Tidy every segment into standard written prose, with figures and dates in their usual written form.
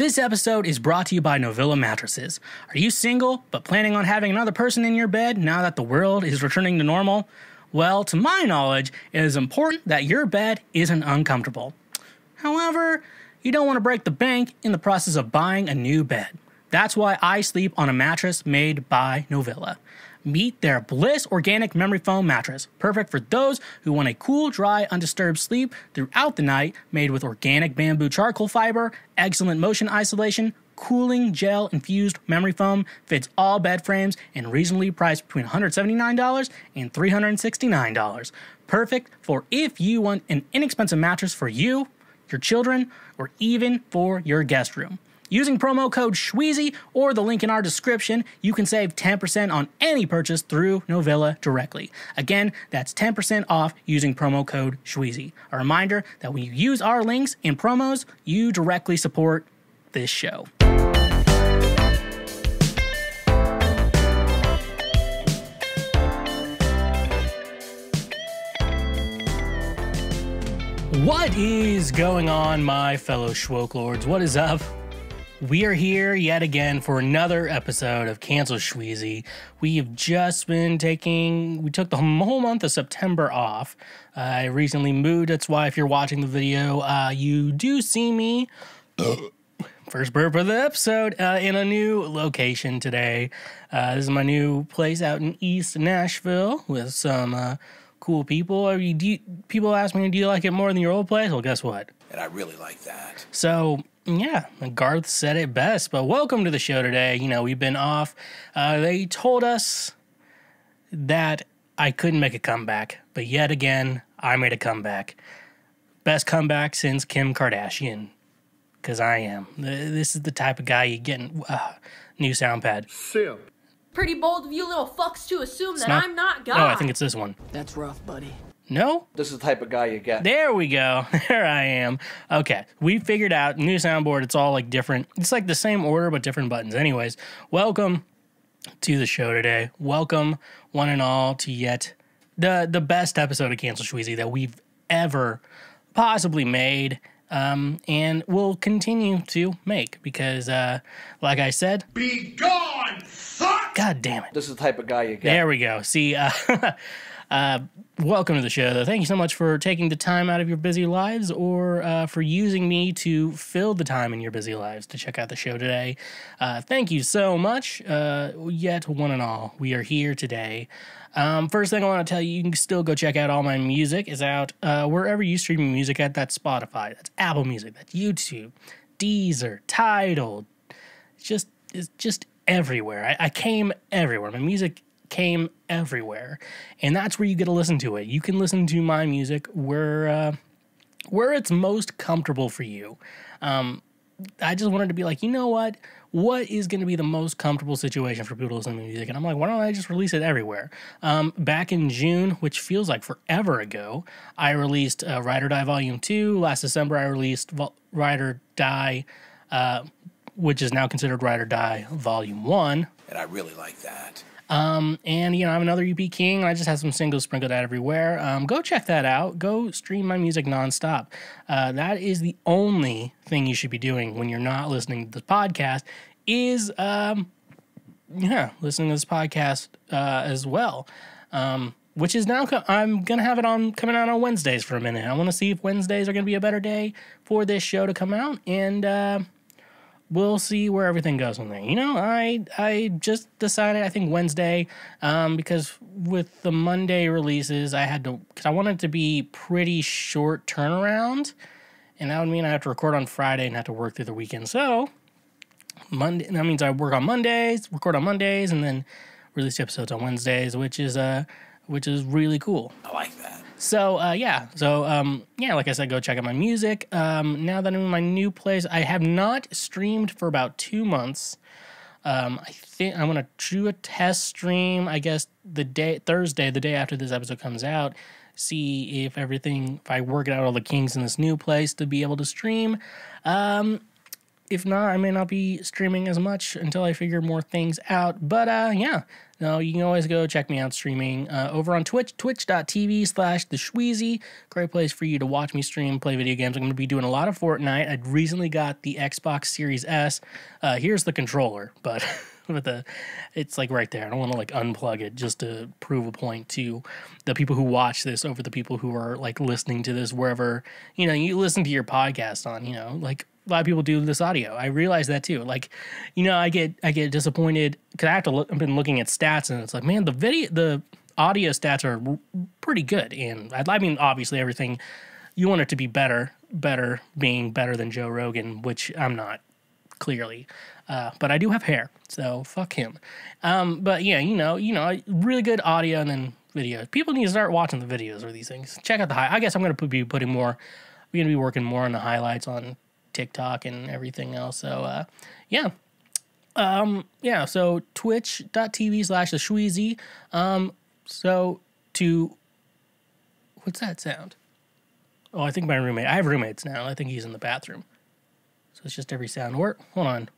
This episode is brought to you by Novilla Mattresses. Are you single, but planning on having another person in your bed now that the world is returning to normal? Well, to my knowledge, it is important that your bed isn't uncomfortable. However, you don't want to break the bank in the process of buying a new bed. That's why I sleep on a mattress made by Novilla. Meet their Bliss Organic Memory Foam Mattress, perfect for those who want a cool, dry, undisturbed sleep throughout the night, made with organic bamboo charcoal fiber, excellent motion isolation, cooling gel-infused memory foam, fits all bed frames, and reasonably priced between $179 and $369. Perfect for if you want an inexpensive mattress for you, your children, or even for your guest room. Using promo code Schweezy or the link in our description, you can save 10% on any purchase through Novilla directly. Again, that's 10% off using promo code Schweezy. A reminder that when you use our links and promos, you directly support this show. What is going on, my fellow Schwoke What is up? We are here yet again for another episode of Cancel Schweezy. We have just been we took the whole month of September off. I recently moved, that's why if you're watching the video, you do see me, first burp of the episode, in a new location today. This is my new place out in East Nashville with some cool people. People ask me, do you like it more than your old place? Well, guess what? And I really like that. So, yeah, Garth said it best, but welcome to the show today. You know, we've been off. They told us that I couldn't make a comeback, but yet again, I made a comeback. Best comeback since Kim Kardashian, because I am. This is the type of guy you get in new sound pad. Simp. Pretty bold of you little fucks to assume that I'm not God. Oh, I think it's this one. That's rough, buddy. No? This is the type of guy you get. There we go. There I am. Okay, we figured out new soundboard. It's all like different. It's like the same order, but different buttons. Anyways, welcome to the show today. Welcome, one and all, to yet the best episode of Cancel Schweezy that we've ever possibly made. And we'll continue to make because, like I said, Be gone, fuck! God damn it. This is the type of guy you get. There we go. See, welcome to the show, though. Thank you so much for taking the time out of your busy lives or for using me to fill the time in your busy lives to check out the show today. Thank you so much. Yet one and all, we are here today. First thing I want to tell you, you can still go check out all my music. Is out wherever you stream music at. That's Spotify, that's Apple Music, that's YouTube, Deezer, Tidal. It's just everywhere. I came everywhere. My music came everywhere, and that's where you get to listen to it. You can listen to my music where it's most comfortable for you. I just wanted to be like, you know what is going to be the most comfortable situation for people to listen to music? And I'm like, why don't I just release it everywhere? Back in June, which feels like forever ago, I released Ride or Die Volume 2. Last December, I released Ride or Die, which is now considered Ride or Die Volume 1. And I really like that. And, you know, I'm another UP King. I just have some singles sprinkled out everywhere. Go check that out. Go stream my music nonstop. That is the only thing you should be doing when you're not listening to this podcast is, listening to this podcast, as well. Which is now, I'm going to have it coming out on Wednesdays for a minute. I want to see if Wednesdays are going to be a better day for this show to come out. And, we'll see where everything goes from there. You know, I just decided, I think Wednesday, because with the Monday releases, because I wanted it to be pretty short turnaround, and that would mean I have to record on Friday and have to work through the weekend. So, Monday, that means I record on Mondays, and then release the episodes on Wednesdays, which is really cool. I like that. So, like I said, go check out my music. Now that I'm in my new place, I have not streamed for about 2 months. I think I'm going to do a test stream, I guess, Thursday, the day after this episode comes out, see if I work out all the kinks in this new place to be able to stream. if not, I may not be streaming as much until I figure more things out. But yeah, no, you can always go check me out streaming over on Twitch, twitch.tv/TheSchweezy. Great place for you to watch me stream, play video games. I'm going to be doing a lot of Fortnite. I recently got the Xbox Series S. Here's the controller, but it's like right there. I don't want to like unplug it just to prove a point to the people who watch this over the people who are like listening to this wherever, you listen to your podcast on, like a lot of people do this audio. I realize that too. Like, I get disappointed because I've been looking at stats and it's like, man, the audio stats are pretty good. And I mean, obviously everything you want it to be better being better than Joe Rogan, which I'm not clearly. But I do have hair, so fuck him. But yeah, really good audio and then videos. People need to start watching the videos or these things. Check out I guess I'm going to be putting more, we're going to be working more on the highlights on TikTok and everything else. So, yeah. So twitch.tv/TheSchweezy. So what's that sound? Oh, I think my roommate, I have roommates now. I think he's in the bathroom. So it's just every sound. Hold on.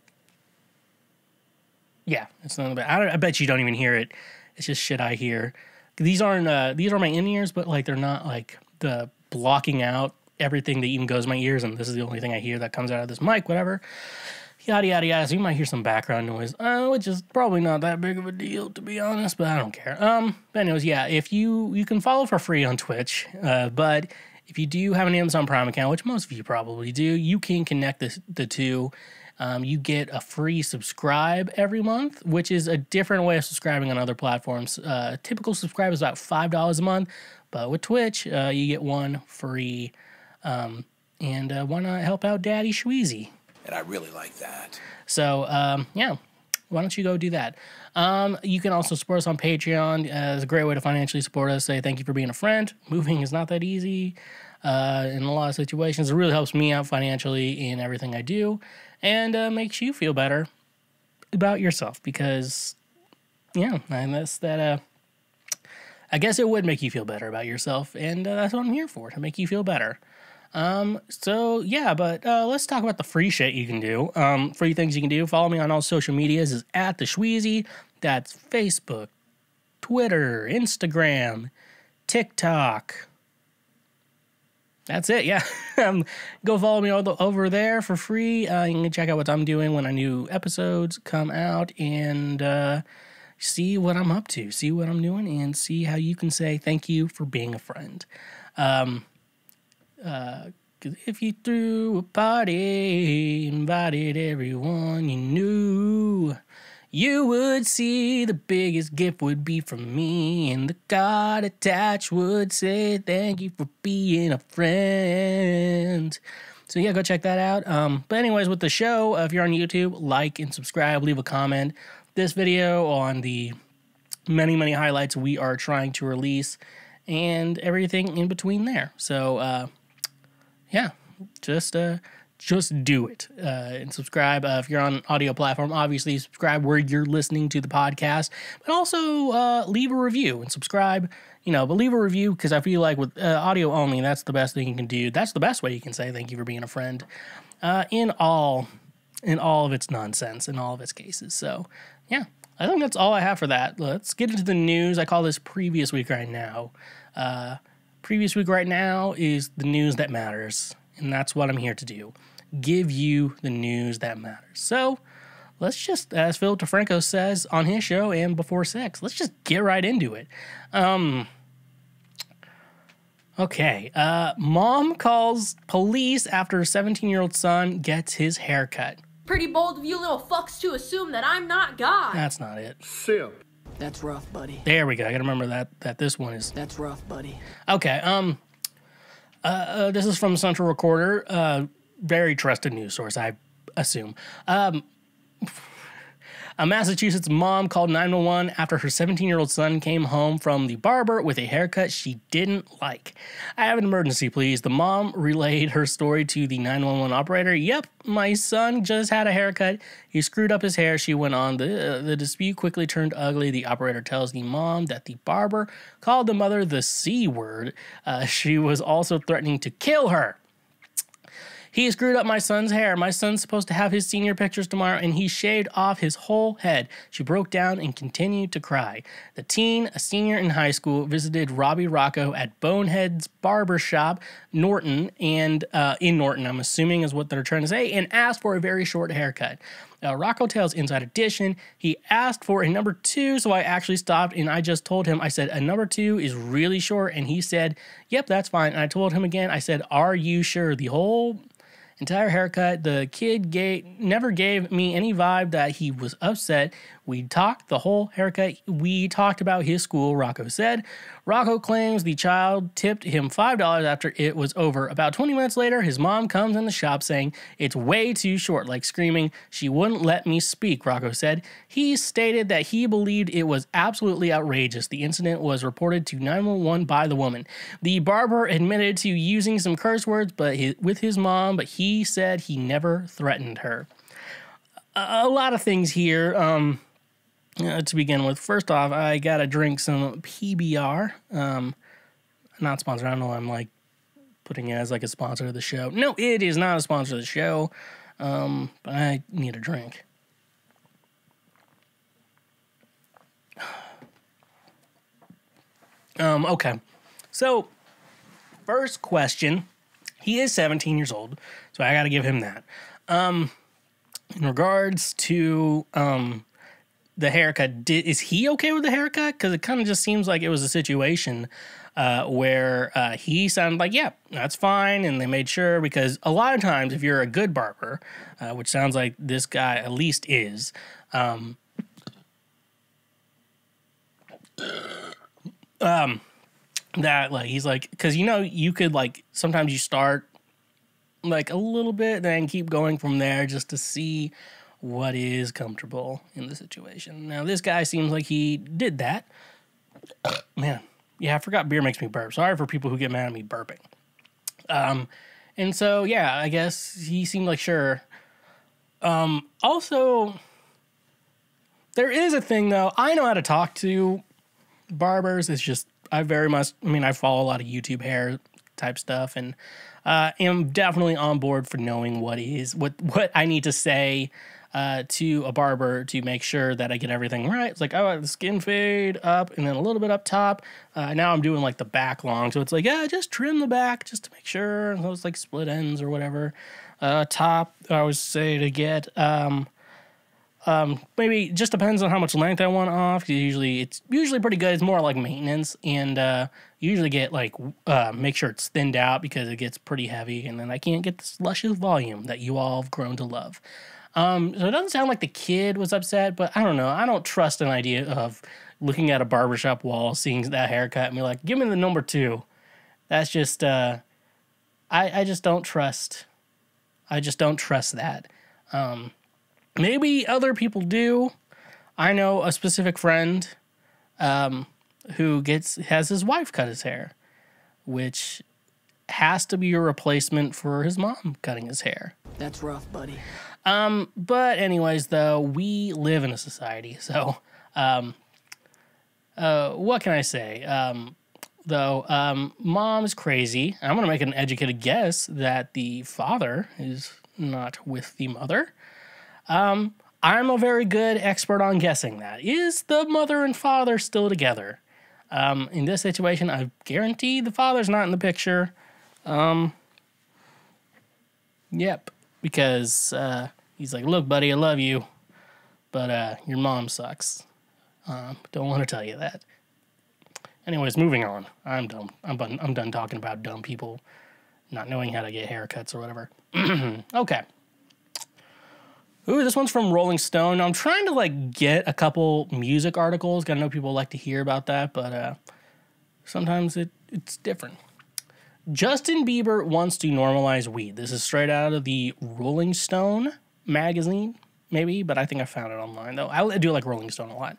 Yeah, it's not bad. I bet you don't even hear it. It's just shit I hear. These are my in-ears, but like they're not like the blocking out everything that even goes in my ears, and this is the only thing I hear that comes out of this mic, whatever. Yada, yada, yada. So you might hear some background noise, which is probably not that big of a deal, to be honest, but I don't care. But anyways, yeah, if you can follow for free on Twitch, but if you do have an Amazon Prime account, which most of you probably do, you can connect the two. You get a free subscribe every month, which is a different way of subscribing on other platforms. Typical subscribe is about $5 a month, but with Twitch, you get one free. And why not help out Daddy Schweezy? And I really like that. So, yeah, why don't you go do that? You can also support us on Patreon. It's a great way to financially support us. Say thank you for being a friend. Moving is not that easy in a lot of situations. It really helps me out financially in everything I do. And makes you feel better about yourself because, yeah, and that's that. I guess it would make you feel better about yourself, and that's what I'm here for, to make you feel better. So yeah, but let's talk about the free shit you can do. Free things you can do. Follow me on all social medias is @TheSchweezy. That's Facebook, Twitter, Instagram, TikTok. That's it, yeah. Go follow me over there for free. You can check out what I'm doing when new episodes come out and see what I'm up to, see what I'm doing, and see how you can say thank you for being a friend. 'Cause if you threw a party, invited everyone you knew, you would see the biggest gift would be from me, and the card attached would say, thank you for being a friend. So yeah, go check that out. But anyways, with the show, if you're on YouTube, like and subscribe, leave a comment. This video on the many, many highlights we are trying to release, and everything in between there. So, yeah, just do it and subscribe. If you're on an audio platform, obviously subscribe where you're listening to the podcast, but also leave a review and subscribe, but leave a review because I feel like with audio only, that's the best thing you can do. That's the best way you can say thank you for being a friend in all of its nonsense, in all of its cases. So, yeah, I think that's all I have for that. Let's get into the news. I call this Previous Week Right Now. Previous Week Right Now is the news that matters, and that's what I'm here to do. Give you the news that matters. So let's just, as Philip DeFranco says on his show and Before Sex, let's just get right into it. Okay. Mom calls police after her 17-year-old son gets his hair cut. Pretty bold of you little fucks to assume that I'm not God. That's not it. Simp. That's rough, buddy. There we go. I gotta remember that this one is. That's rough, buddy. Okay. This is from Central Recorder. Very trusted news source, I assume. A Massachusetts mom called 911 after her 17-year-old son came home from the barber with a haircut she didn't like. I have an emergency, please. The mom relayed her story to the 911 operator. Yep, my son just had a haircut. He screwed up his hair. She went on. The dispute quickly turned ugly. The operator tells the mom that the barber called the mother the C word. She was also threatening to kill her. He screwed up my son's hair. My son's supposed to have his senior pictures tomorrow, and he shaved off his whole head. She broke down and continued to cry. The teen, a senior in high school, visited Robbie Rocco at Bonehead's Barbershop, Norton, and in Norton, I'm assuming is what they're trying to say, and asked for a very short haircut. Rocco tells Inside Edition, he asked for a number 2, so I actually stopped and I just told him, I said, a number 2 is really short, and he said, yep, that's fine. And I told him again, I said, are you sure? The whole entire haircut, the kid never gave me any vibe that he was upset. We talked the whole haircut. We talked about his school, Rocco said. Rocco claims the child tipped him $5 after it was over. About 20 minutes later, his mom comes in the shop saying, it's way too short, like screaming, she wouldn't let me speak, Rocco said. He stated that he believed it was absolutely outrageous. The incident was reported to 911 by the woman. The barber admitted to using some curse words with his mom, but he said he never threatened her. A lot of things here. To begin with, first off, I gotta drink some PBR. Not sponsored. I don't know. I'm like putting it as like a sponsor of the show. No, it is not a sponsor of the show. But I need a drink. Okay. So, first question. He is 17 years old, so I gotta give him that. In regards to the haircut, is he okay with the haircut? Because it kind of just seems like it was a situation where he sounded like, yeah, that's fine, and they made sure, because a lot of times if you're a good barber, which sounds like this guy at least is, that like he's like, because you could like sometimes you start like a little bit, then keep going from there just to see what is comfortable in the situation. Now, this guy seems like he did that. Man, yeah, I forgot beer makes me burp. Sorry for people who get mad at me burping. And so, yeah, I guess he seemed like sure. Also, there is a thing, though. I know how to talk to barbers. It's just, I follow a lot of YouTube hair type stuff, and am definitely on board for knowing what I need to say to a barber to make sure that I get everything right. It's like, oh, the skin fade up and then a little bit up top. Now I'm doing like the back long, so it's like, yeah, just trim the back just to make sure. Those like split ends or whatever. Top, I always say to get maybe just depends on how much length I want off. It's usually pretty good. It's more like maintenance, and usually get like make sure it's thinned out because it gets pretty heavy, and then I can't get this luscious volume that you all have grown to love. So it doesn't sound like the kid was upset, but I don't know. I don't trust an idea of looking at a barbershop wall, seeing that haircut, and be like, give me the number 2. That's just, I just don't trust. I just don't trust that. Maybe other people do. I know a specific friend who has his wife cut his hair, which has to be a replacement for his mom cutting his hair. That's rough, buddy. But anyways, though, we live in a society, so, what can I say? Mom's crazy. I'm gonna make an educated guess that the father is not with the mother. I'm a very good expert on guessing that. Is the mother and father still together? In this situation, I guarantee the father's not in the picture. Yep. Because he's like, look, buddy, I love you, but your mom sucks. Don't want to tell you that. Anyways, moving on. I'm dumb. I'm done talking about dumb people not knowing how to get haircuts or whatever. Okay. Ooh, this one's from Rolling Stone. I'm trying to like get a couple music articles. I know people like to hear about that, but sometimes it's different. Justin Bieber wants to normalize weed. This is straight out of the Rolling Stone magazine, maybe, but I think I found it online, though. I do like Rolling Stone a lot.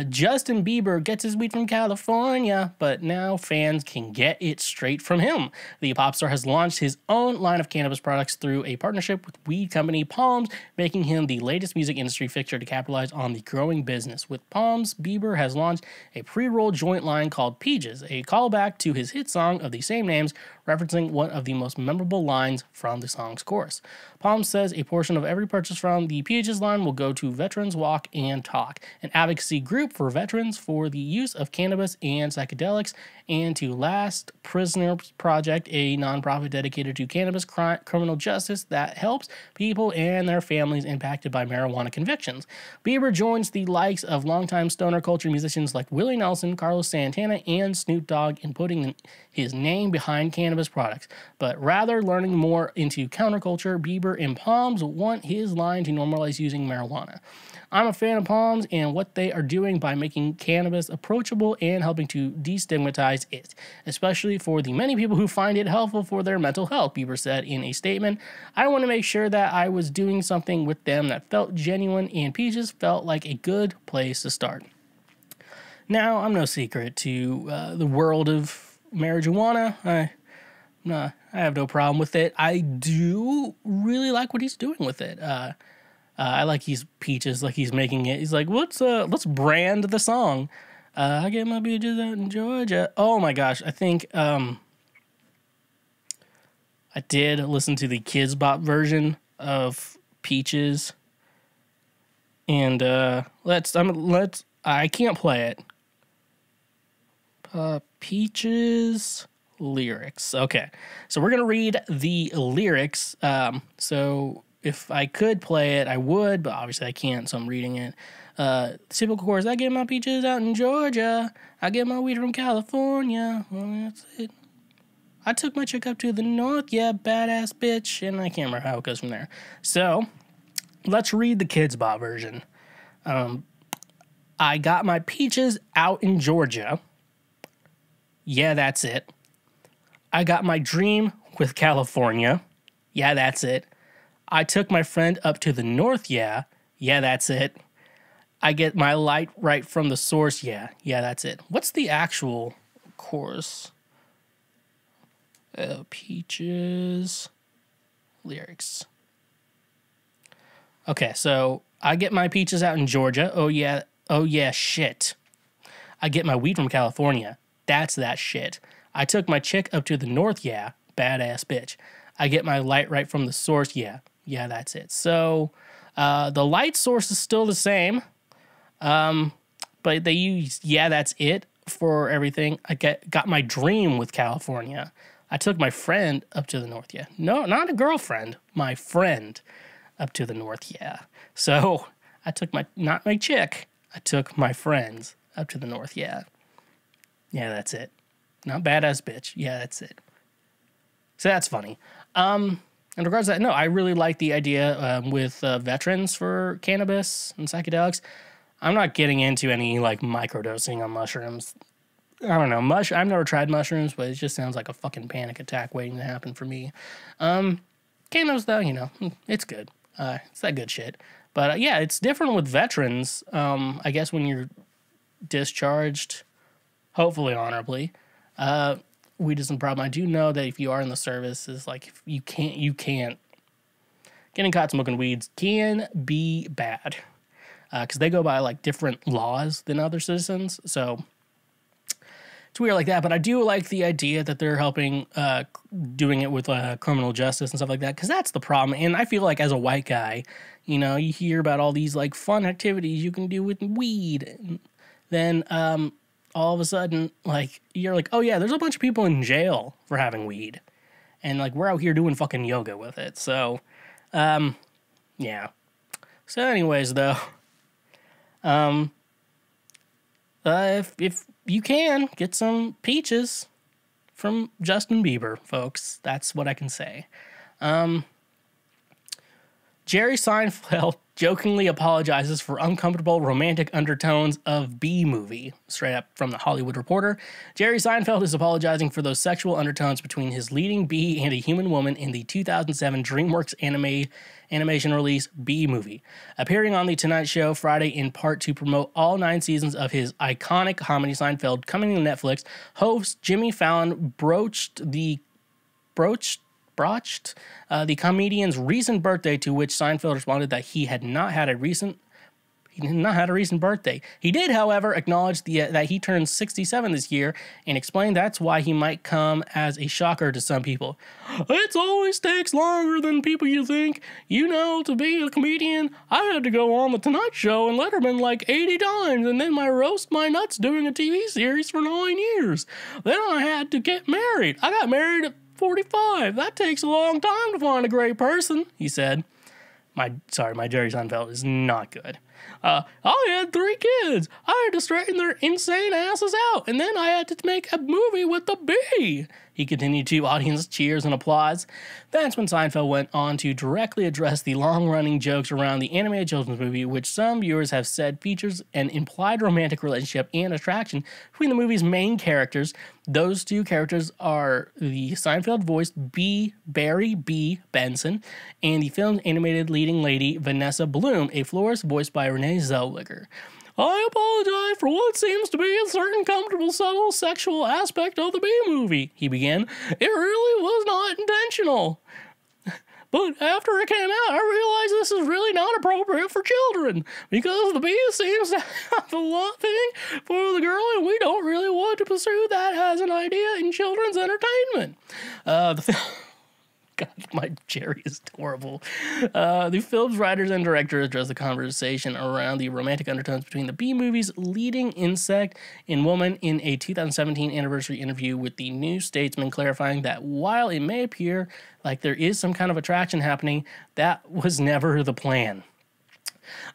Justin Bieber gets his weed from California, but now fans can get it straight from him. The pop star has launched his own line of cannabis products through a partnership with weed company Palms, making him the latest music industry fixture to capitalize on the growing business. With Palms, Bieber has launched a pre-rolled joint line called Peaches, a callback to his hit song of the same names, referencing one of the most memorable lines from the song's chorus. Palms says a portion of every purchase from the Peaches line will go to Veterans Walk and Talk, an advocacy group for veterans for the use of cannabis and psychedelics, and to Last Prisoners Project, a nonprofit dedicated to cannabis criminal justice that helps people and their families impacted by marijuana convictions. Bieber joins the likes of longtime stoner culture musicians like Willie Nelson, Carlos Santana, and Snoop Dogg in putting his name behind cannabis products. But rather learning more into counterculture, Bieber and Palms want his line to normalize using marijuana. I'm a fan of Palms and what they are doing by making cannabis approachable and helping to destigmatize it, especially for the many people who find it helpful for their mental health, Bieber said in a statement. I want to make sure that I was doing something with them that felt genuine, and Peaches felt like a good place to start. Now, I'm no secret to the world of marijuana. I have no problem with it. I do really like what he's doing with it. I like he's Peaches, like he's making it. He's like, let's brand the song. I get my peaches out in Georgia. Oh my gosh, I think I did listen to the Kids Bop version of Peaches, and I can't play it. Peaches lyrics. Okay, so we're gonna read the lyrics. So if I could play it, I would, but obviously I can't, so I'm reading it. Typical chorus: I get my peaches out in Georgia. I get my weed from California. Well, that's it. I took my chick up to the north, yeah, badass bitch. And I can't remember how it goes from there. So let's read the Kids Bop version. I got my peaches out in Georgia. Yeah, that's it. I got my dream with California. Yeah, that's it. I took my friend up to the north, yeah. Yeah, that's it. I get my light right from the source, yeah. Yeah, that's it. What's the actual chorus? Peaches lyrics. Okay, so I get my peaches out in Georgia. Oh yeah, shit. I get my weed from California. That's that shit. I took my chick up to the north, yeah. Badass bitch. I get my light right from the source, yeah. Yeah, that's it. So the light source is still the same, but they use yeah, that's it for everything. I got my dream with California. I took my friend up to the north, yeah. No, not a girlfriend. My friend up to the north, yeah. So I took not my chick. I took my friends up to the north, yeah. Yeah, that's it. Not badass bitch. Yeah, that's it. So that's funny. In regards to that, no, I really like the idea with veterans for cannabis and psychedelics. I'm not getting into any like microdosing on mushrooms. I don't know. I've never tried mushrooms, but it just sounds like a fucking panic attack waiting to happen for me. Cannabis, though, it's good. It's that good shit. But yeah, it's different with veterans. I guess when you're discharged, hopefully honorably, weed isn't a problem. I do know that if you are in the service, is like if you can't. Getting caught smoking weeds can be bad because they go by like different laws than other citizens. So it's weird like that. But I do like the idea that they're helping doing it with criminal justice and stuff like that, because that's the problem. And I feel like as a white guy, you hear about all these like fun activities you can do with weed, and then all of a sudden, like, you're like, oh yeah, there's a bunch of people in jail for having weed. And like, we're out here doing fucking yoga with it. So, yeah. So anyways, though, if you can, get some peaches from Justin Bieber, folks. That's what I can say. Jerry Seinfeld jokingly apologizes for uncomfortable romantic undertones of Bee Movie. Straight up from the Hollywood Reporter. Jerry Seinfeld is apologizing for those sexual undertones between his leading bee and a human woman in the 2007 DreamWorks animation release Bee Movie. Appearing on The Tonight Show Friday in part to promote all 9 seasons of his iconic comedy Seinfeld coming to Netflix, host Jimmy Fallon broached the comedian's recent birthday, to which Seinfeld responded that he had not had a recent birthday. He did, however, acknowledge that he turned 67 this year and explained that's why he might come as a shocker to some people. It always takes longer than people you think. You know, to be a comedian, I had to go on The Tonight Show and Letterman like 80 times, and then I roast my nuts doing a TV series for 9 years. Then I had to get married. I got married at 45. That takes a long time to find a great person, he said. My Jerry Seinfeld is not good. I had 3 kids. I had to straighten their insane asses out, and then I had to make a movie with the bee. He continued to audience cheers and applause. That's when Seinfeld went on to directly address the long-running jokes around the animated children's movie, which some viewers have said features an implied romantic relationship and attraction between the movie's main characters. Those 2 characters are the Seinfeld-voiced bee Barry B. Benson and the film's animated leading lady Vanessa Bloom, a florist voiced by Renee Zellweger. I apologize for what seems to be a certain comfortable, subtle sexual aspect of the Bee Movie, he began. It really was not intentional. But after it came out, I realized this is really not appropriate for children, because the bee seems to have a love thing for the girl, and we don't really want to pursue that as an idea in children's entertainment. God, my Jerry is horrible. The film's writers and directors addressed the conversation around the romantic undertones between the Bee Movie's leading insect and woman in a 2017 anniversary interview with the New Statesman, clarifying that while it may appear like there is some kind of attraction happening, that was never the plan.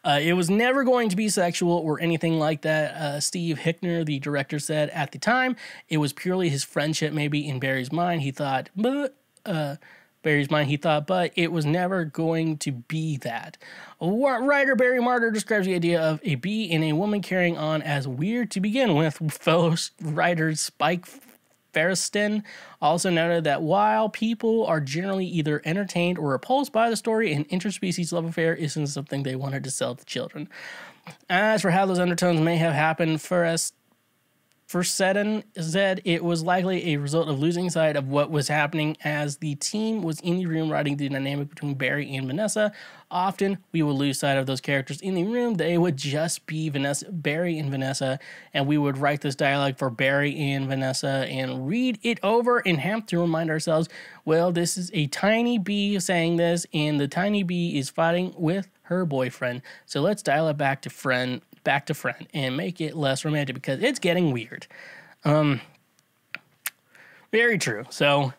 It was never going to be sexual or anything like that, Steve Hickner, the director, said at the time. It was purely his friendship, maybe in Barry's mind. He thought, but it was never going to be that. Writer Barry Martyr describes the idea of a bee and a woman carrying on as weird to begin with. Fellow writer Spike Feresten also noted that while people are generally either entertained or repulsed by the story, an interspecies love affair isn't something they wanted to sell to children. As for how those undertones may have happened, Seddon said it was likely a result of losing sight of what was happening as the team was in the room writing the dynamic between Barry and Vanessa. Often, we would lose sight of those characters in the room. They would just be Barry and Vanessa, and we would write this dialogue for Barry and Vanessa and read it over and have to remind ourselves, well, this is a tiny bee saying this, and the tiny bee is fighting with her boyfriend. So let's dial it back to friend, and make it less romantic because it's getting weird. Very true. So,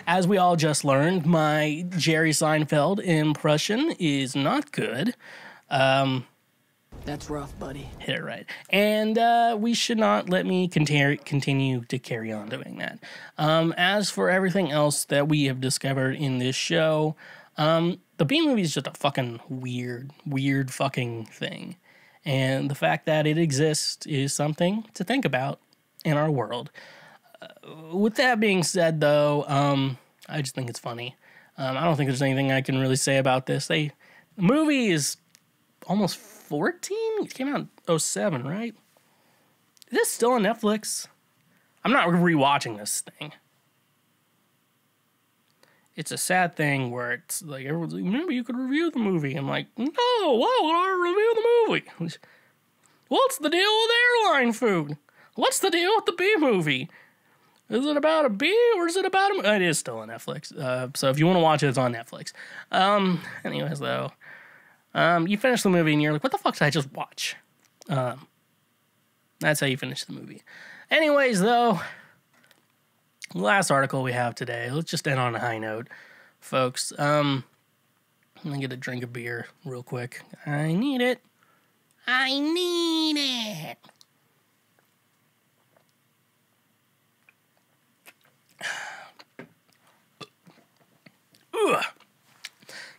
as we all just learned, my Jerry Seinfeld impression is not good. That's rough, buddy. Hit it right. And we should not let me continue to carry on doing that. As for everything else that we have discovered in this show, the Bee Movie is just a fucking weird fucking thing. And the fact that it exists is something to think about in our world. With that being said, though, I just think it's funny. I don't think there's anything I can really say about this. The movie is almost 14? It came out in 2007, right? Is this still on Netflix? I'm not rewatching this thing. It's a sad thing where it's like, everyone's like, maybe you could review the movie. I'm like, no, why would I review the movie? What's the deal with airline food? What's the deal with the Bee Movie? Is it about a bee or is it about a... It is still on Netflix. So if you want to watch it, it's on Netflix. Anyways, though, you finish the movie and you're like, what the fuck did I just watch? That's how you finish the movie. Anyways, though, last article we have today. Let's just end on a high note, folks. I'm gonna get a drink of beer real quick. I need it. Ugh.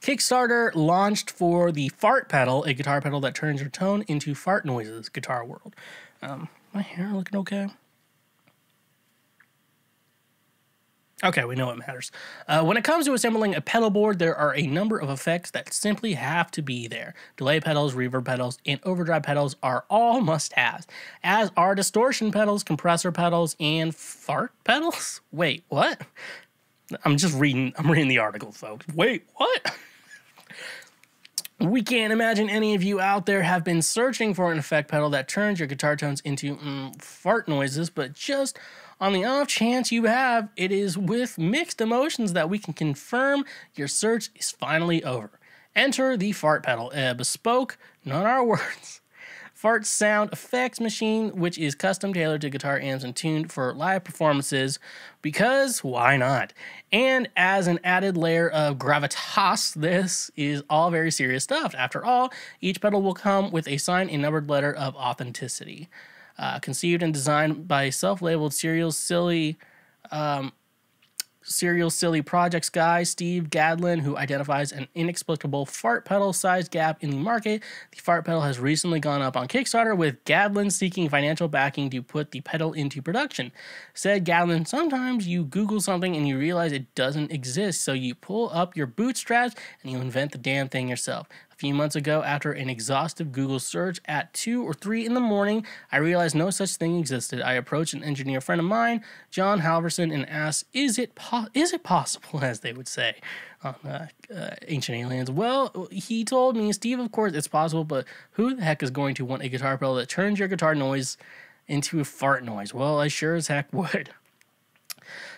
Kickstarter launched for the fart pedal, a guitar pedal that turns your tone into fart noises. Guitar World. My hair looking okay? Okay, we know what matters. When it comes to assembling a pedal board, there are a number of effects that simply have to be there. Delay pedals, reverb pedals, and overdrive pedals are all must-haves, as are distortion pedals, compressor pedals, and fart pedals? Wait, what? I'm reading the article, folks. Wait, what? We can't imagine any of you out there have been searching for an effect pedal that turns your guitar tones into fart noises, but just on the off chance you have, it is with mixed emotions that we can confirm your search is finally over. Enter the fart pedal, a bespoke, not our words, fart sound effects machine, which is custom tailored to guitar amps and tuned for live performances, because why not? And as an added layer of gravitas, this is all very serious stuff. After all, each pedal will come with a signed and numbered letter of authenticity. Conceived and designed by self-labeled Serial Silly Projects guy Steve Gadlin, who identifies an inexplicable fart pedal-sized gap in the market. The fart pedal has recently gone up on Kickstarter, with Gadlin seeking financial backing to put the pedal into production. Said Gadlin, sometimes you Google something and you realize it doesn't exist, so you pull up your bootstraps and you invent the damn thing yourself. A few months ago, after an exhaustive Google search at 2 or 3 in the morning, I realized no such thing existed. I approached an engineer friend of mine, John Halverson, and asked, is it possible, as they would say on Ancient Aliens? Well, he told me, Steve, of course it's possible, but who the heck is going to want a guitar pedal that turns your guitar noise into a fart noise? Well, I sure as heck would.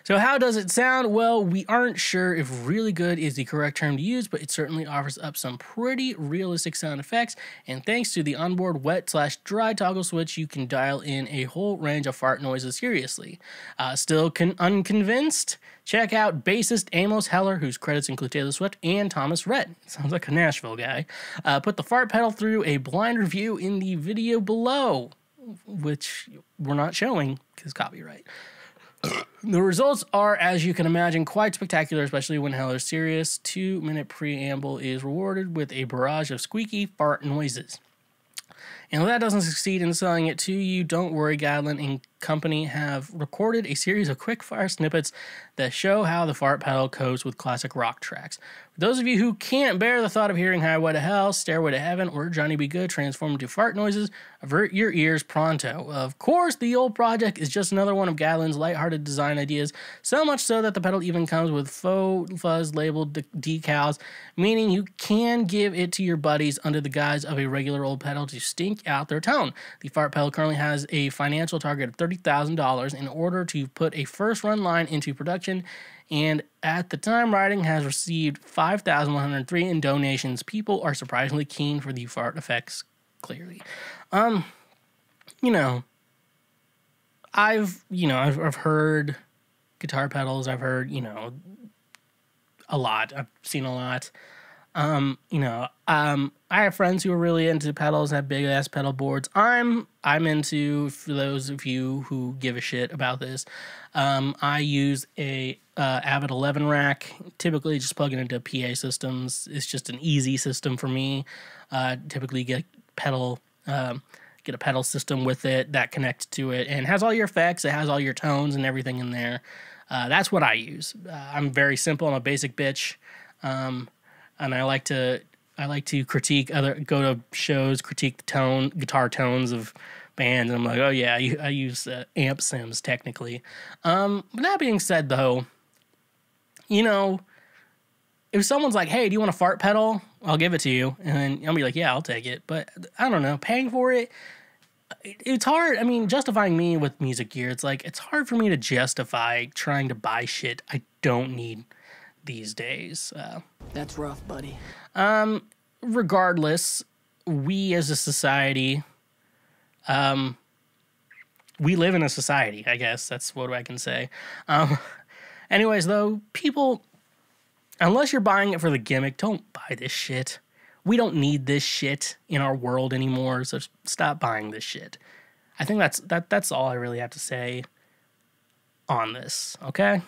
So how does it sound? Well, we aren't sure if really good is the correct term to use, but it certainly offers up some pretty realistic sound effects, and thanks to the onboard wet/dry toggle switch, you can dial in a whole range of fart noises seriously. Still unconvinced? Check out bassist Amos Heller, whose credits include Taylor Swift and Thomas Rhett. Sounds like a Nashville guy. Put the fart pedal through a blind review in the video below, which we're not showing because copyright. The results are, as you can imagine, quite spectacular, especially when Heller's serious 2-minute preamble is rewarded with a barrage of squeaky fart noises. And if that doesn't succeed in selling it to you, don't worry, Gadlin and company have recorded a series of quick-fire snippets that show how the fart pedal copes with classic rock tracks. For those of you who can't bear the thought of hearing Highway to Hell, Stairway to Heaven, or Johnny Be Good transform into fart noises, avert your ears pronto. Of course, the old project is just another one of Gadlin's lighthearted design ideas, so much so that the pedal even comes with faux fuzz labeled decals, meaning you can give it to your buddies under the guise of a regular old pedal to stink out their tone. The fart pedal currently has a financial target of $30,000 in order to put a first-run line into production, and at the time writing has received $5,103 in donations. People are surprisingly keen for the fart effects, clearly. You know, I've heard guitar pedals. I've heard, a lot. I've seen a lot. I have friends who are really into pedals, have big ass pedal boards. I'm into, for those of you who give a shit about this, I use a Avid 11 rack, typically just plug it into PA systems. It's just an easy system for me. Typically get a pedal system with it that connects to it and has all your effects. It has all your tones and everything in there. That's what I use. I'm very simple. I'm a basic bitch. And I like to critique go to shows, critique the guitar tones of bands, and I'm like, oh yeah, I use amp sims technically. But that being said, though, if someone's like, hey, do you want a fart pedal? I'll give it to you, and then I'll be like, yeah, I'll take it. But I don't know, paying for it, it's hard. I mean, justifying me with music gear, it's hard for me to justify trying to buy shit I don't need these days. That's rough, buddy. Regardless, we as a society, we live in a society, I guess. That's what I can say. Anyways, though, people, unless you're buying it for the gimmick, don't buy this shit. We don't need this shit in our world anymore, so stop buying this shit. I think that's all I really have to say on this, okay?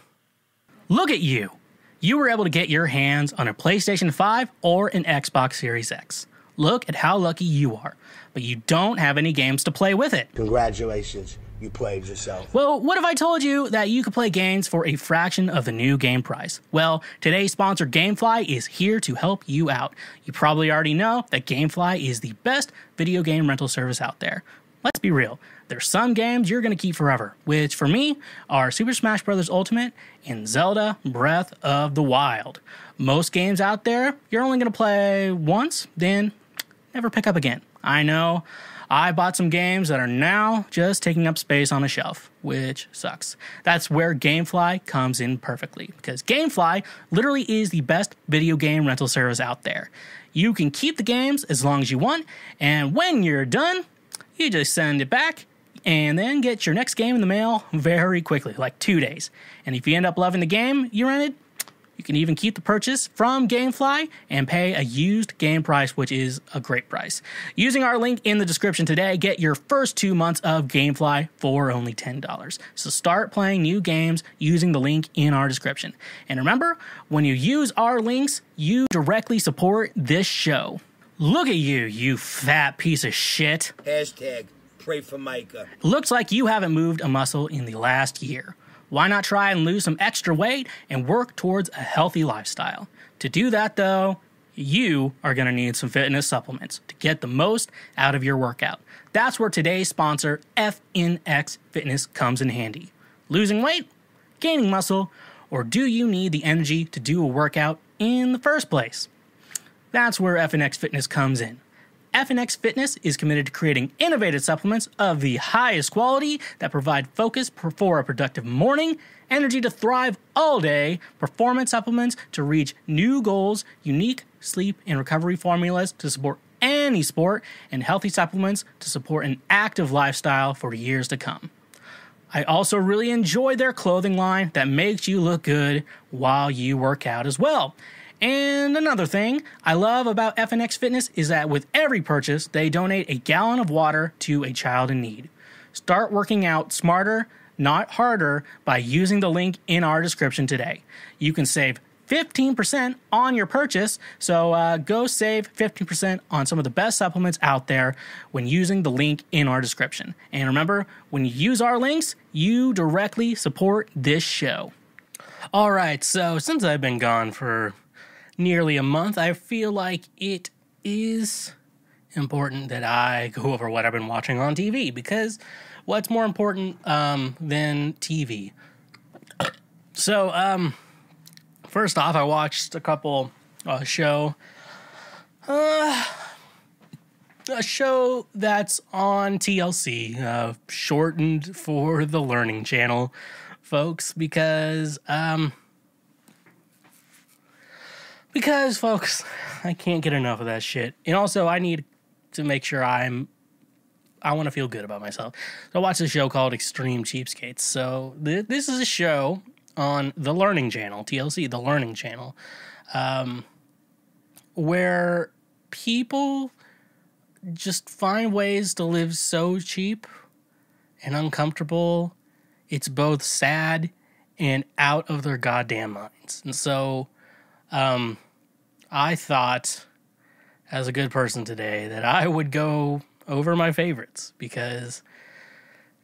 Look at you. you were able to get your hands on a PlayStation 5 or an Xbox Series X. Look at how lucky you are, but you don't have any games to play with it. Congratulations, you played yourself. Well, what if I told you that you could play games for a fraction of the new game price? Well, today's sponsor, Gamefly, is here to help you out. You probably already know that Gamefly is the best video game rental service out there. Let's be real. There's some games you're going to keep forever, which for me are Super Smash Bros. Ultimate and Zelda Breath of the Wild. Most games out there, you're only going to play once, then never pick up again. I know. I bought some games that are now just taking up space on a shelf, which sucks. That's where Gamefly comes in perfectly, because Gamefly literally is the best video game rental service out there. You can keep the games as long as you want, and when you're done, you just send it back and then get your next game in the mail very quickly, like 2 days. And if you end up loving the game you rented, you can even keep the purchase from Gamefly and pay a used game price, which is a great price. Using our link in the description today, get your first 2 months of Gamefly for only $10. So start playing new games using the link in our description. And remember, when you use our links, you directly support this show. Look at you, you fat piece of shit. Hashtag pray for Micah. Looks like you haven't moved a muscle in the last year. Why not try and lose some extra weight and work towards a healthy lifestyle? To do that, though, you are going to need some fitness supplements to get the most out of your workout. That's where today's sponsor, FNX Fitness, comes in handy. Losing weight? Gaining muscle? Or do you need the energy to do a workout in the first place? That's where FNX Fitness comes in. FNX Fitness is committed to creating innovative supplements of the highest quality that provide focus for a productive morning, energy to thrive all day, performance supplements to reach new goals, unique sleep and recovery formulas to support any sport, and healthy supplements to support an active lifestyle for years to come. I also really enjoy their clothing line that makes you look good while you work out as well. And another thing I love about FNX Fitness is that with every purchase, they donate a gallon of water to a child in need. Start working out smarter, not harder, by using the link in our description today. You can save 15% on your purchase, so go save 15% on some of the best supplements out there when using the link in our description. And remember, when you use our links, you directly support this show. All right, so since I've been gone for nearly a month, I feel like it is important that I go over what I've been watching on TV, because what's more important than TV? So, first off, I watched a couple a show that's on TLC, shortened for the Learning Channel, folks, because folks, I can't get enough of that shit. And also, I need to make sure I want to feel good about myself. So I watched a show called Extreme Cheapskates. So this is a show on the Learning Channel, TLC, the Learning Channel, where people just find ways to live so cheap and uncomfortable. It's both sad and out of their goddamn minds. And so I thought, as a good person today, that I would go over my favorites, because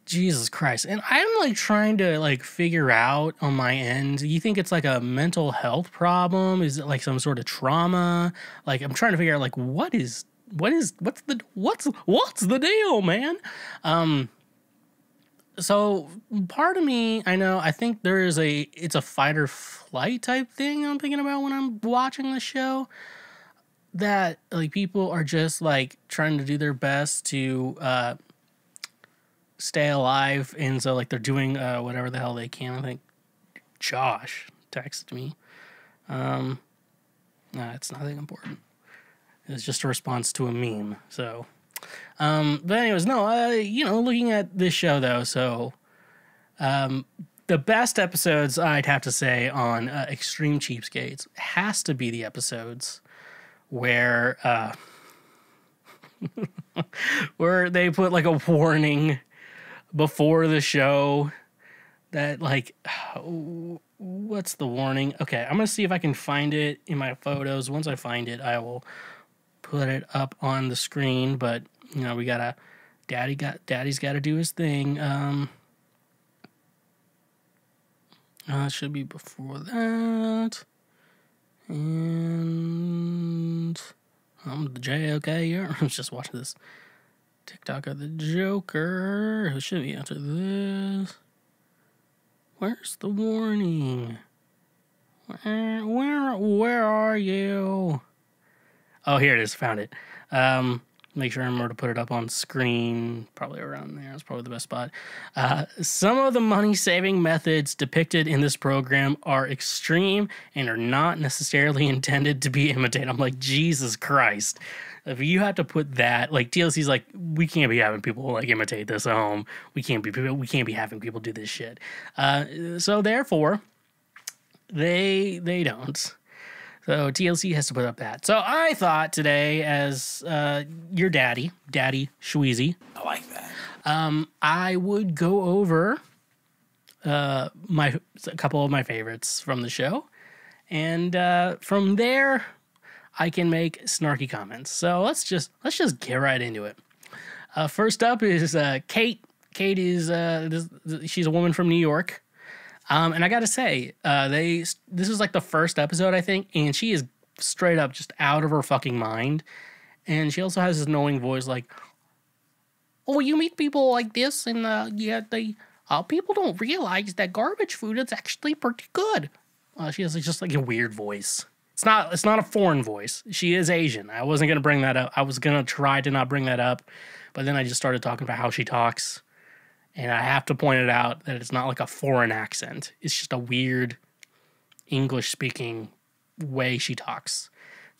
Jesus Christ. And I'm like trying to like figure out on my end, you think it's like a mental health problem? Is it like some sort of trauma? Like I'm trying to figure out like what's the deal, man? So part of me, I think it's a fight or flight type thing I'm thinking about when I'm watching the show, that like people are just like trying to do their best to stay alive, and so like they're doing whatever the hell they can. I think Josh texted me. Nah, it's nothing important. It's just a response to a meme. So but anyways, no, looking at this show though, so the best episodes I'd have to say on Extreme Cheapskates has to be the episodes where where they put like a warning before the show that like what's the warning? Okay, I'm going to see if I can find it in my photos. Once I find it, I will put it up on the screen. But, you know, we got to, Daddy's got to do his thing. It should be before that. And I'm the JOK. I was just watching this TikTok of the Joker. It should be after this. Where's the warning? Where are you? Oh, here it is. Found it. Make sure I remember to put it up on screen. Probably around there. That's probably the best spot. Some of the money-saving methods depicted in this program are extreme and are not necessarily intended to be imitated. I'm like, Jesus Christ. If you have to put that, like, TLC's like, we can't be having people, like, imitate this at home. We can't be having people do this shit. So, therefore, they don't. So TLC has to put up that. So I thought today, as your daddy Schweezy, I like that. I would go over a couple of my favorites from the show, and from there I can make snarky comments. So let's just get right into it. First up is Kate. Kate is she's a woman from New York. And I gotta say, this is like the first episode, I think, and she is straight up just out of her fucking mind. And she also has this annoying voice like, oh, you meet people like this, and people don't realize that garbage food is actually pretty good. She has just like a weird voice. It's not a foreign voice. She is Asian. I wasn't gonna bring that up. I was gonna try to not bring that up, but then I just started talking about how she talks. And I have to point it out that it's not like a foreign accent. It's just a weird English-speaking way she talks.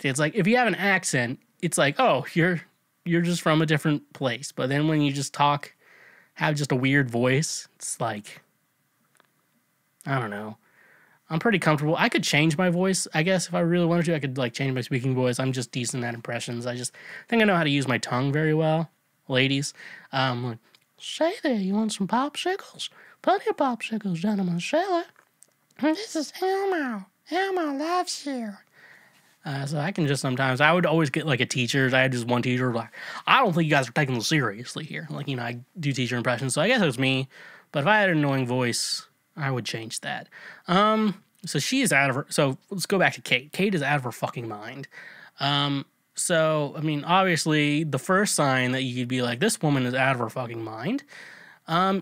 It's like, if you have an accent, it's like, oh, you're just from a different place. But then when you just have just a weird voice, it's like, I don't know. I'm pretty comfortable. I could change my voice, I guess, if I really wanted to. I could, like, change my speaking voice. I'm just decent at impressions. I just think I know how to use my tongue very well, ladies. Like, say there, you want some popsicles? Plenty of popsicles, gentlemen. Shelley. This is Elmo. Elmo loves you. So I can just sometimes, I would always get like a teacher. I had just one teacher like, I don't think you guys are taking this seriously here. Like, you know, I do teacher impressions, so I guess it was me. But if I had an annoying voice, I would change that. So she is out of her, so let's go back to Kate. Kate is out of her fucking mind. So, I mean, obviously, the first sign that you could be like, this woman is out of her fucking mind,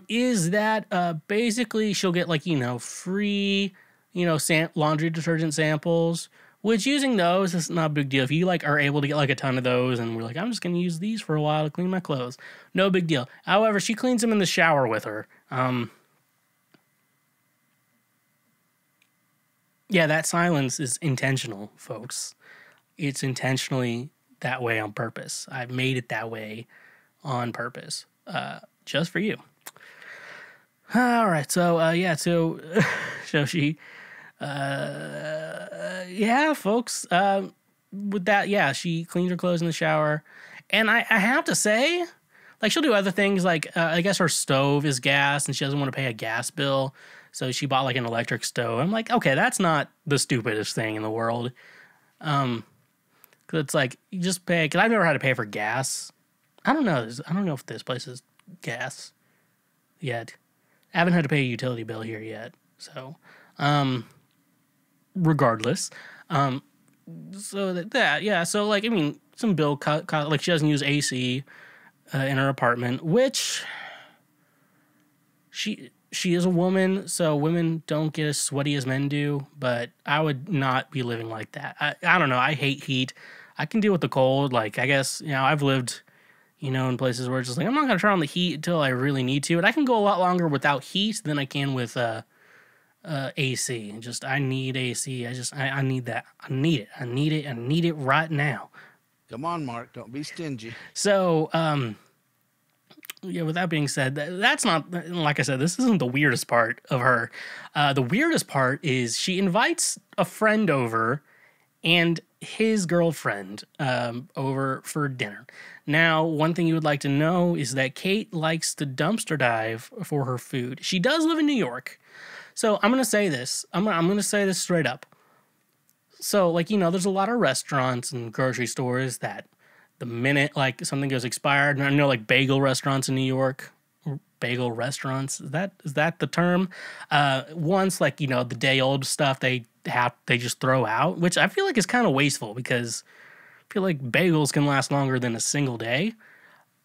is that basically she'll get, like, you know, free, you know, laundry detergent samples, which using those is not a big deal. If you, like, are able to get, like, a ton of those and we're like, I'm just going to use these for a while to clean my clothes, no big deal. However, she cleans them in the shower with her. Yeah, that silence is intentional, folks. It's intentionally that way on purpose. I've made it that way on purpose, just for you. All right, so so she, folks. With that, yeah, she cleans her clothes in the shower, and I have to say, like, she'll do other things. Like, I guess her stove is gas, and she doesn't want to pay a gas bill, so she bought like an electric stove. I'm like, okay, that's not the stupidest thing in the world. It's like, you just pay, because I've never had to pay for gas. I don't know if this place is gas yet. I haven't had to pay a utility bill here yet. So, regardless. So that, yeah. So, like, I mean, some bill cut, like, she doesn't use AC in her apartment, which she is a woman, so women don't get as sweaty as men do, but I would not be living like that. I don't know. I hate heat. I can deal with the cold. Like, I guess, you know, I've lived, you know, in places where it's just like, I'm not going to turn on the heat until I really need to. And I can go a lot longer without heat than I can with AC. Just, I need AC. I need that. I need it. I need it right now. Come on, Mark. Don't be stingy. So, yeah, with that being said, that's not, like I said, this isn't the weirdest part of her. The weirdest part is she invites a friend over and his girlfriend over for dinner. Now, one thing you would like to know is that Kate likes to dumpster dive for her food. She does live in New York, So I'm gonna say this. I'm gonna say this straight up. So like, you know, there's a lot of restaurants and grocery stores that the minute like something goes expired, and I know like bagel restaurants in New York, bagel restaurants, is that the term? Once like, you know, the day old stuff they just throw out, which I feel like is kind of wasteful because I feel like bagels can last longer than a single day.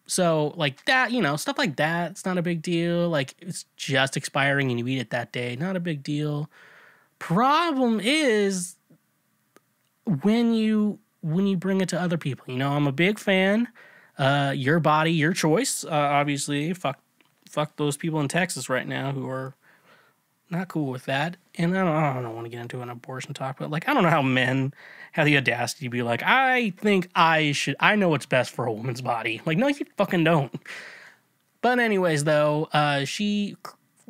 So like that, you know, stuff like that, it's not a big deal. Like it's just expiring and you eat it that day, not a big deal. Problem is when you bring it to other people. You know, I'm a big fan. Your body, your choice. Obviously, fuck those people in Texas right now who are not cool with that. And I don't want to get into an abortion talk, but like I don't know how men have the audacity to be like, I think I know what's best for a woman's body. Like, no, you fucking don't. But anyways, though, she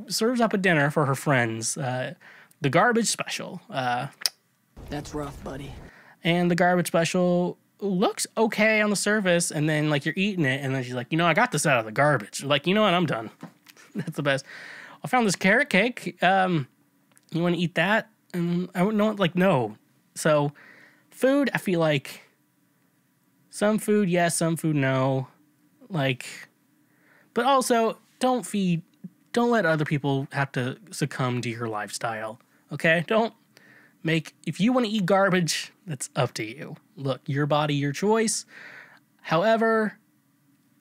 serves up a dinner for her friends. The garbage special. That's rough, buddy. And the garbage special looks okay on the surface, and then like you're eating it, and then she's like, you know, I got this out of the garbage. Like, you know what? I'm done. That's the best. I found this carrot cake. You want to eat that? And I wouldn't know. Like, no. So, food. I feel like some food, yes. Some food, no. Like, but also don't let other people have to succumb to your lifestyle. Okay? If you want to eat garbage, that's up to you. Look, your body, your choice. However,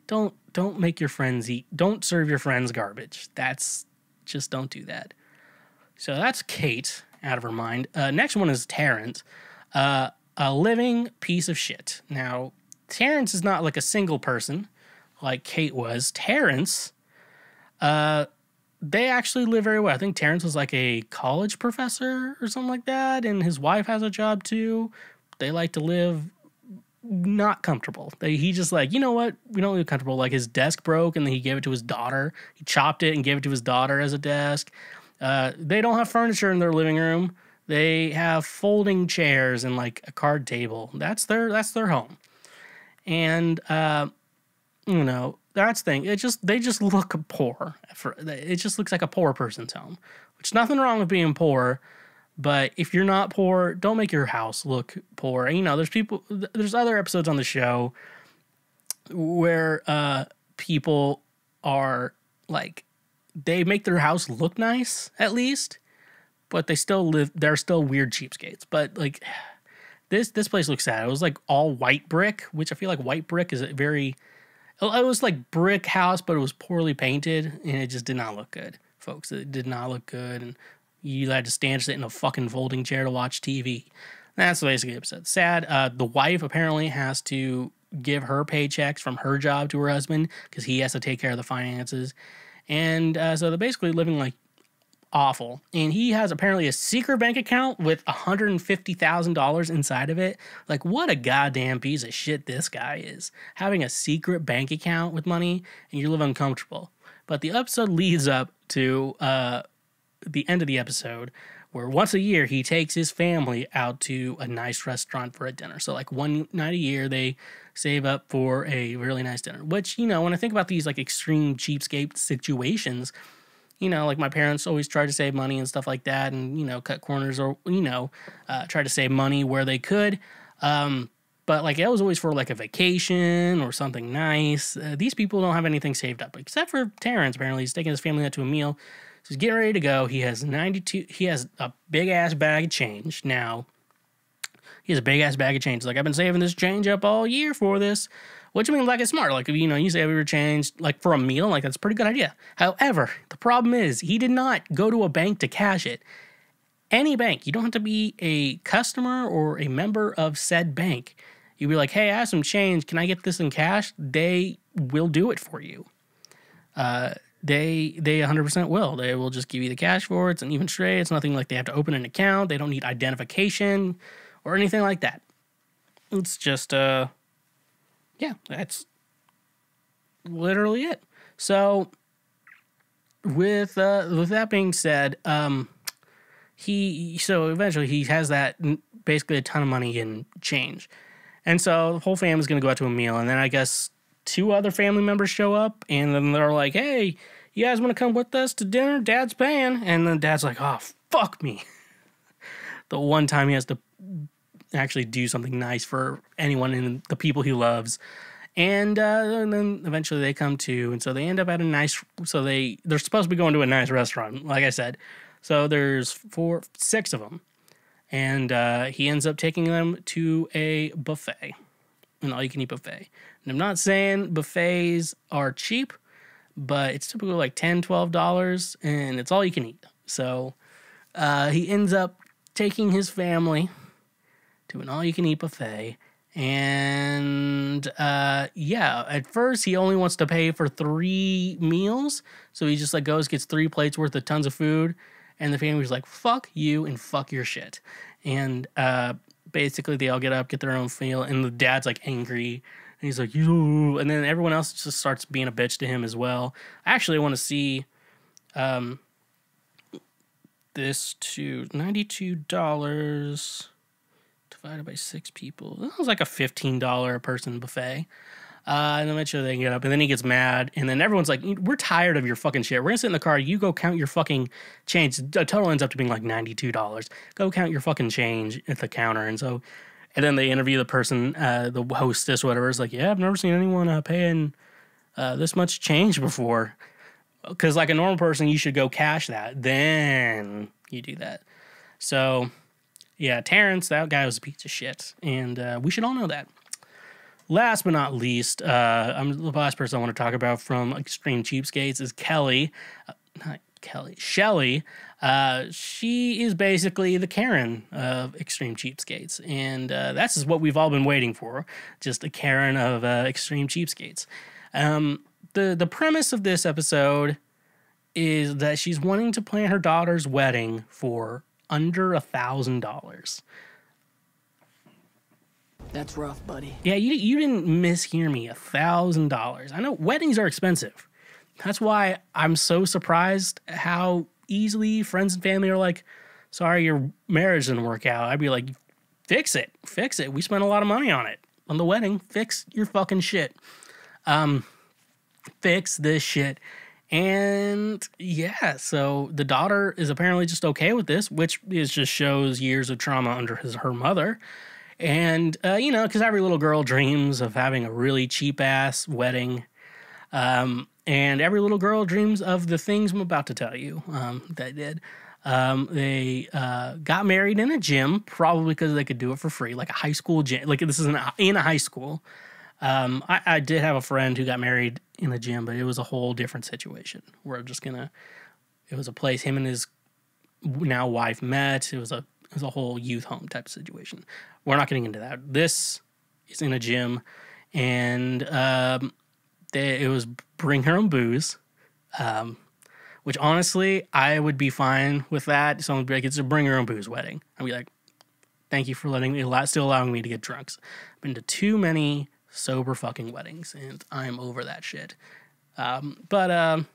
don't make your friends eat. Don't serve your friends garbage. Just don't do that. So that's Kate out of her mind. Next one is Terrence, a living piece of shit. Now, Terrence is not like a single person like Kate was. Terrence, they actually live very well. I think Terrence was like a college professor or something like that, and his wife has a job too. They like to live not comfortable. He just like, you know what? We don't live comfortable. Like his desk broke, and then he gave it to his daughter. He chopped it and gave it to his daughter as a desk. They don't have furniture in their living room. They have folding chairs and like a card table. That's their home. And you know, that's the thing. They just look poor. It just looks like a poor person's home. Which nothing wrong with being poor, but if you're not poor, don't make your house look poor. And, you know, there's other episodes on the show where people are like, they make their house look nice at least, but they're still weird cheapskates. But like this place looks sad. It was like all white brick, which I feel like white brick is it was like brick house, but it was poorly painted, and it just did not look good, folks. It did not look good, and you had to sit in a fucking folding chair to watch TV. That's basically the episode. Sad. The wife apparently has to give her paychecks from her job to her husband because he has to take care of the finances. And so they're basically living like awful. And he has apparently a secret bank account with $150,000 inside of it. Like, what a goddamn piece of shit this guy is. Having a secret bank account with money and you live uncomfortable. But the episode leads up to the end of the episode where once a year he takes his family out to a nice restaurant for a dinner. So like one night a year they save up for a really nice dinner. Which, you know, when I think about these like extreme cheapskate situations, you know, like my parents always tried to save money and stuff like that and, you know, cut corners or, you know, try to save money where they could. But like it was always for like a vacation or something nice. These people don't have anything saved up except for Terrence. Apparently he's taking his family out to a meal. So he's getting ready to go. He has a big ass bag of change. Now he has a big ass bag of change. Like, I've been saving this change up all year for this. Which, I mean, like, it's smart. Like, you know, you save your change, like, for a meal, like, that's a pretty good idea. However, the problem is, he did not go to a bank to cash it. Any bank. You don't have to be a customer or a member of said bank. You'd be like, hey, I have some change. Can I get this in cash? They will do it for you. They 100% will. They will just give you the cash for it. It's an even trade. It's nothing like they have to open an account. They don't need identification or anything like that. It's just, yeah, that's literally it. So, with that being said, eventually he has that basically a ton of money in change, and so the whole family's gonna go out to a meal, and then I guess 2 other family members show up, and then they're like, "Hey, you guys want to come with us to dinner? Dad's paying. And then Dad's like, oh, fuck me. The one time he has to actually do something nice for anyone and the people he loves. And then eventually they come to, and so they end up at a nice, so they're supposed to be going to a nice restaurant, like I said. So there's 6 of them. And he ends up taking them to a buffet, an all-you-can-eat buffet. And I'm not saying buffets are cheap, but it's typically like $10, $12, and it's all you can eat. So he ends up taking his family to an all-you-can-eat buffet. And at first he only wants to pay for 3 meals. So he just like goes, gets 3 plates worth of tons of food. And the family's like, fuck you and fuck your shit. And basically they all get up, get their own meal. And the dad's like angry. And he's like, you. And then everyone else just starts being a bitch to him as well. I actually want to see this to $92 divided by 6 people. That was like a $15 a person buffet. And eventually they get up, and then he gets mad, and then everyone's like, we're tired of your fucking shit. We're gonna sit in the car, you go count your fucking change. The total ends up to being like $92. Go count your fucking change at the counter. And then they interview the person, the hostess, whatever. Is like, yeah, I've never seen anyone paying this much change before. Because like a normal person, you should go cash that. Then you do that. So, yeah, Terrence, that guy was a piece of shit. And we should all know that. Last but not least, the last person I want to talk about from Extreme Cheapskates is Kelly. Shelly. She is basically the Karen of Extreme Cheapskates. And that's just what we've all been waiting for. Just a Karen of Extreme Cheapskates. The premise of this episode is that she's wanting to plan her daughter's wedding for under $1,000. That's rough, buddy. Yeah, you didn't mishear me. $1,000. I know weddings are expensive. That's why I'm so surprised how easily friends and family are like, sorry, your marriage didn't work out. I'd be like, fix it. Fix it. We spent a lot of money on it. On the wedding, fix your fucking shit. Fix this shit. And yeah, so the daughter is apparently just okay with this, which just shows years of trauma under her mother. And, because every little girl dreams of having a really cheap-ass wedding. And every little girl dreams of the things I'm about to tell you that did. They got married in a gym, probably because they could do it for free, like a high school gym. Like, this is in a high school. I did have a friend who got married in a gym, but it was a whole different situation. It was a place him and his now wife met. It was a whole youth home type of situation. We're not getting into that. This is in a gym, and it was bring her own booze, which honestly, I would be fine with that. Someone would be like, it's a bring your own booze wedding. I'd be like, thank you for still allowing me to get drunk. I've been to too many sober fucking weddings, and I'm over that shit. And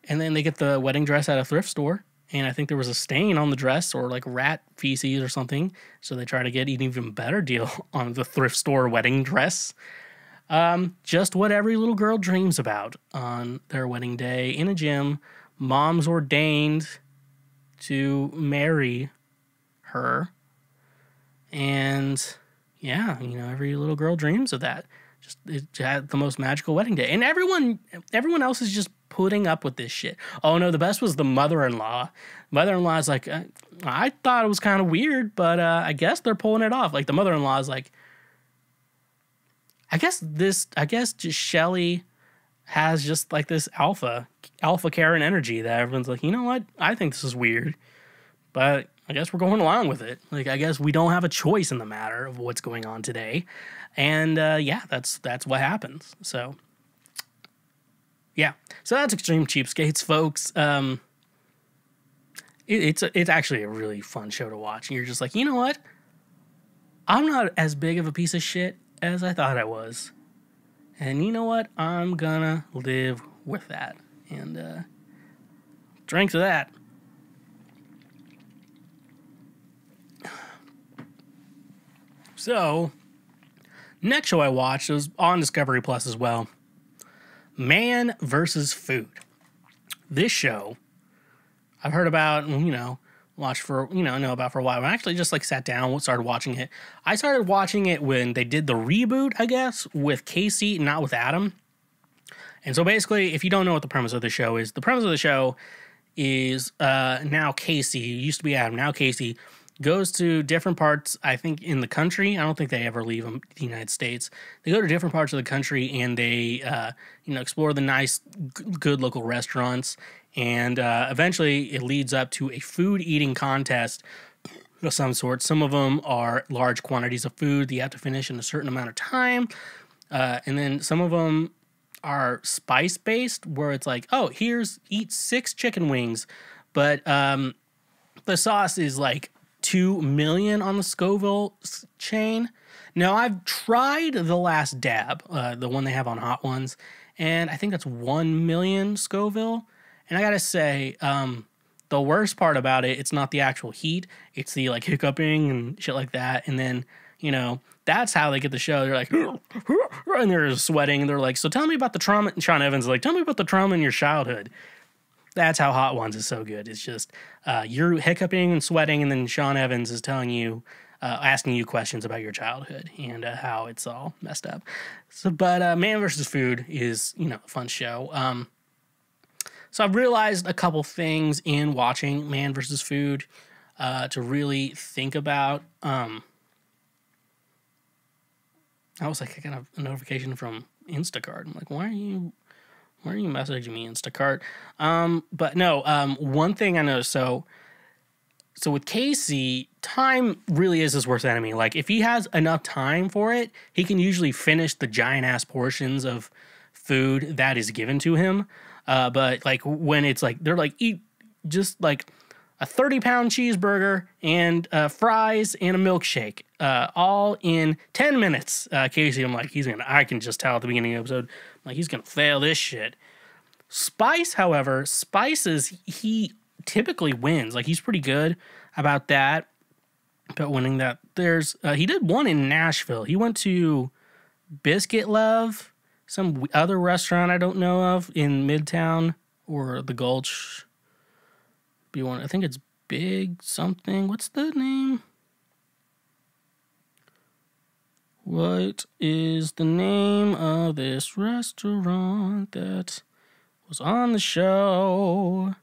then they get the wedding dress at a thrift store. And I think there was a stain on the dress or like rat feces or something. So they try to get an even better deal on the thrift store wedding dress. Just what every little girl dreams about on their wedding day in a gym. Mom's ordained to marry her. And yeah, every little girl dreams of that. It had the most magical wedding day. And everyone else is just putting up with this shit. Oh no, the best was the mother-in-law. Mother-in-law is like, I thought it was kind of weird, but I guess they're pulling it off. Like the mother-in-law is like, I guess just Shelly has just like this alpha Karen energy that everyone's like, you know what? I think this is weird, but I guess we're going along with it. Like, I guess we don't have a choice in the matter of what's going on today. And that's what happens. So yeah, so that's Extreme Cheapskates, folks. It's actually a really fun show to watch. And you're just like, you know what? I'm not as big of a piece of shit as I thought I was. And you know what? I'm gonna live with that. And drink to that. So, next show I watched, it was on Discovery Plus as well. Man versus Food. This show, I've heard about, watched for, know about for a while. I actually just like sat down, started watching it. I started watching it when they did the reboot, I guess, with Casey, not with Adam. And so basically, if you don't know what the premise of the show is, the premise of the show is now Casey, used to be Adam, now Casey, goes to different parts, I think, in the country. I don't think they ever leave the United States. They go to different parts of the country and they, explore the nice, good local restaurants. And eventually it leads up to a food eating contest of some sort. Some of them are large quantities of food that you have to finish in a certain amount of time. And then some of them are spice based, where it's like, oh, eat 6 chicken wings. But the sauce is like 2 million on the Scoville chain. Now, I've tried the last dab, the one they have on Hot Ones, and I think that's 1 million Scoville. And I gotta say, the worst part about it, it's not the actual heat, it's the like hiccuping and shit like that. And then, that's how they get the show. They're like, and they're sweating, and they're like, so tell me about the trauma. And Sean Evans is like, tell me about the trauma in your childhood. That's how Hot Ones is so good. It's just you're hiccuping and sweating, and then Sean Evans is telling you, asking you questions about your childhood and how it's all messed up. But Man vs. Food is, a fun show. So I've realized a couple things in watching Man vs. Food to really think about. I was like, I got a notification from Instacart. I'm like, why are you messaging me, Instacart? But no, one thing I noticed, so with Casey, time really is his worst enemy. Like, if he has enough time for it, he can usually finish the giant-ass portions of food that is given to him. But, like, when it's like, they're like, eat just, like, a 30-pound cheeseburger and fries and a milkshake, all in 10 minutes. Casey, I'm like, I can just tell at the beginning of the episode, like, he's gonna fail this shit. Spice, however, he typically wins. Like, he's pretty good about that, about winning that. He did one in Nashville. He went to Biscuit Love, some other restaurant I don't know of in Midtown or the Gulch. I think it's Big something. What's the name? What is the name of this restaurant that was on the show?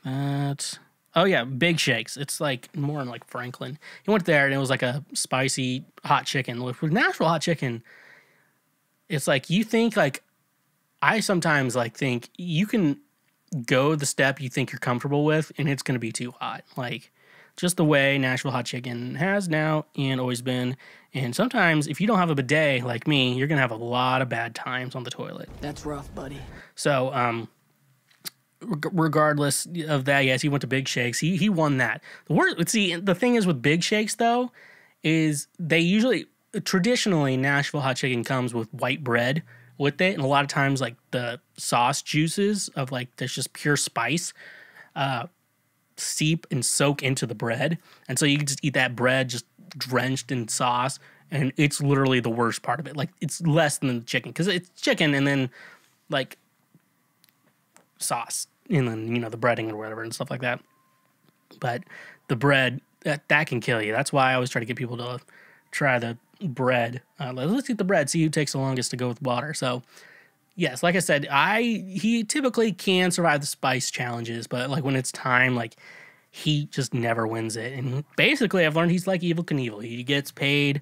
Oh yeah, Big Shakes. It's like more in like Franklin. He went there and it was like a spicy hot chicken. With Nashville hot chicken, it's like you think like I sometimes like think you can go the step you think you're comfortable with and it's going to be too hot. Like just the way Nashville hot chicken has now and always been. And sometimes if you don't have a bidet like me, you're going to have a lot of bad times on the toilet. That's rough, buddy. So, regardless of that, yes, he went to Big Shakes. He won that. The thing is with Big Shakes though, is they usually, traditionally, Nashville hot chicken comes with white bread with it. And a lot of times like the sauce juices of like, there's just pure spice, seep and soak into the bread. And so you can just eat that bread just drenched in sauce. And it's literally the worst part of it. Like it's less than the chicken because it's chicken and then like sauce and then, the breading or whatever and stuff like that. But the bread, that can kill you. That's why I always try to get people to try the bread. Let's eat the bread, see who takes the longest to go with water. So, yes, like I said, he typically can survive the spice challenges, but like when it's time, like he just never wins it. And basically, I've learned he's like Evel Knievel. He gets paid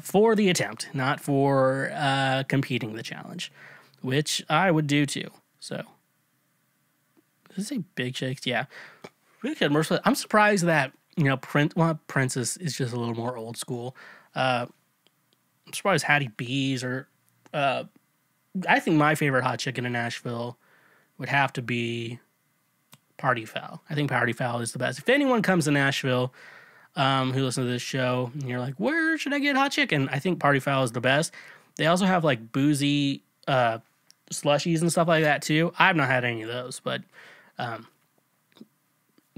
for the attempt, not for competing the challenge, which I would do too. So, does it say Big Shakes? Yeah. I'm surprised that, Princess is just a little more old school. I'm surprised Hattie B's or I think my favorite hot chicken in Nashville would have to be Party Foul. I think Party Foul is the best. If anyone comes to Nashville who listens to this show and you're like, where should I get hot chicken? I think Party Foul is the best. They also have like boozy slushies and stuff like that too. I've not had any of those, but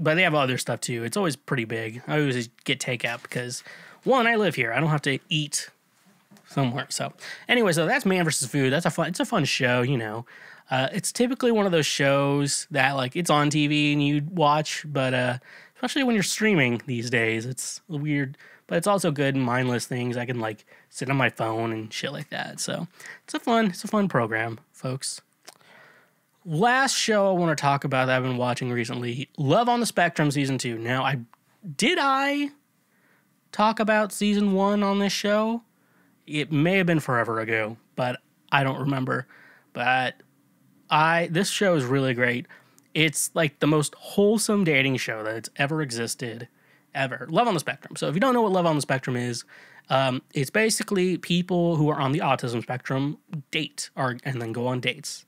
they have other stuff too. It's always pretty big. I always get takeout because, one, I live here. I don't have to eat somewhere. So, anyway, so that's Man vs. Food. It's a fun show, you know. It's typically one of those shows that, like, it's on TV and you watch, but especially when you're streaming these days, it's weird. But it's also good and mindless things. I can, like, sit on my phone and shit like that. So, it's a fun program, folks. Last show I want to talk about that I've been watching recently, Love on the Spectrum Season 2. Now, I talk about Season 1 on this show? It may have been forever ago, but I don't remember. But this show is really great. It's like the most wholesome dating show that's ever existed, ever. Love on the Spectrum. So if you don't know what Love on the Spectrum is, it's basically people who are on the autism spectrum date and then go on dates.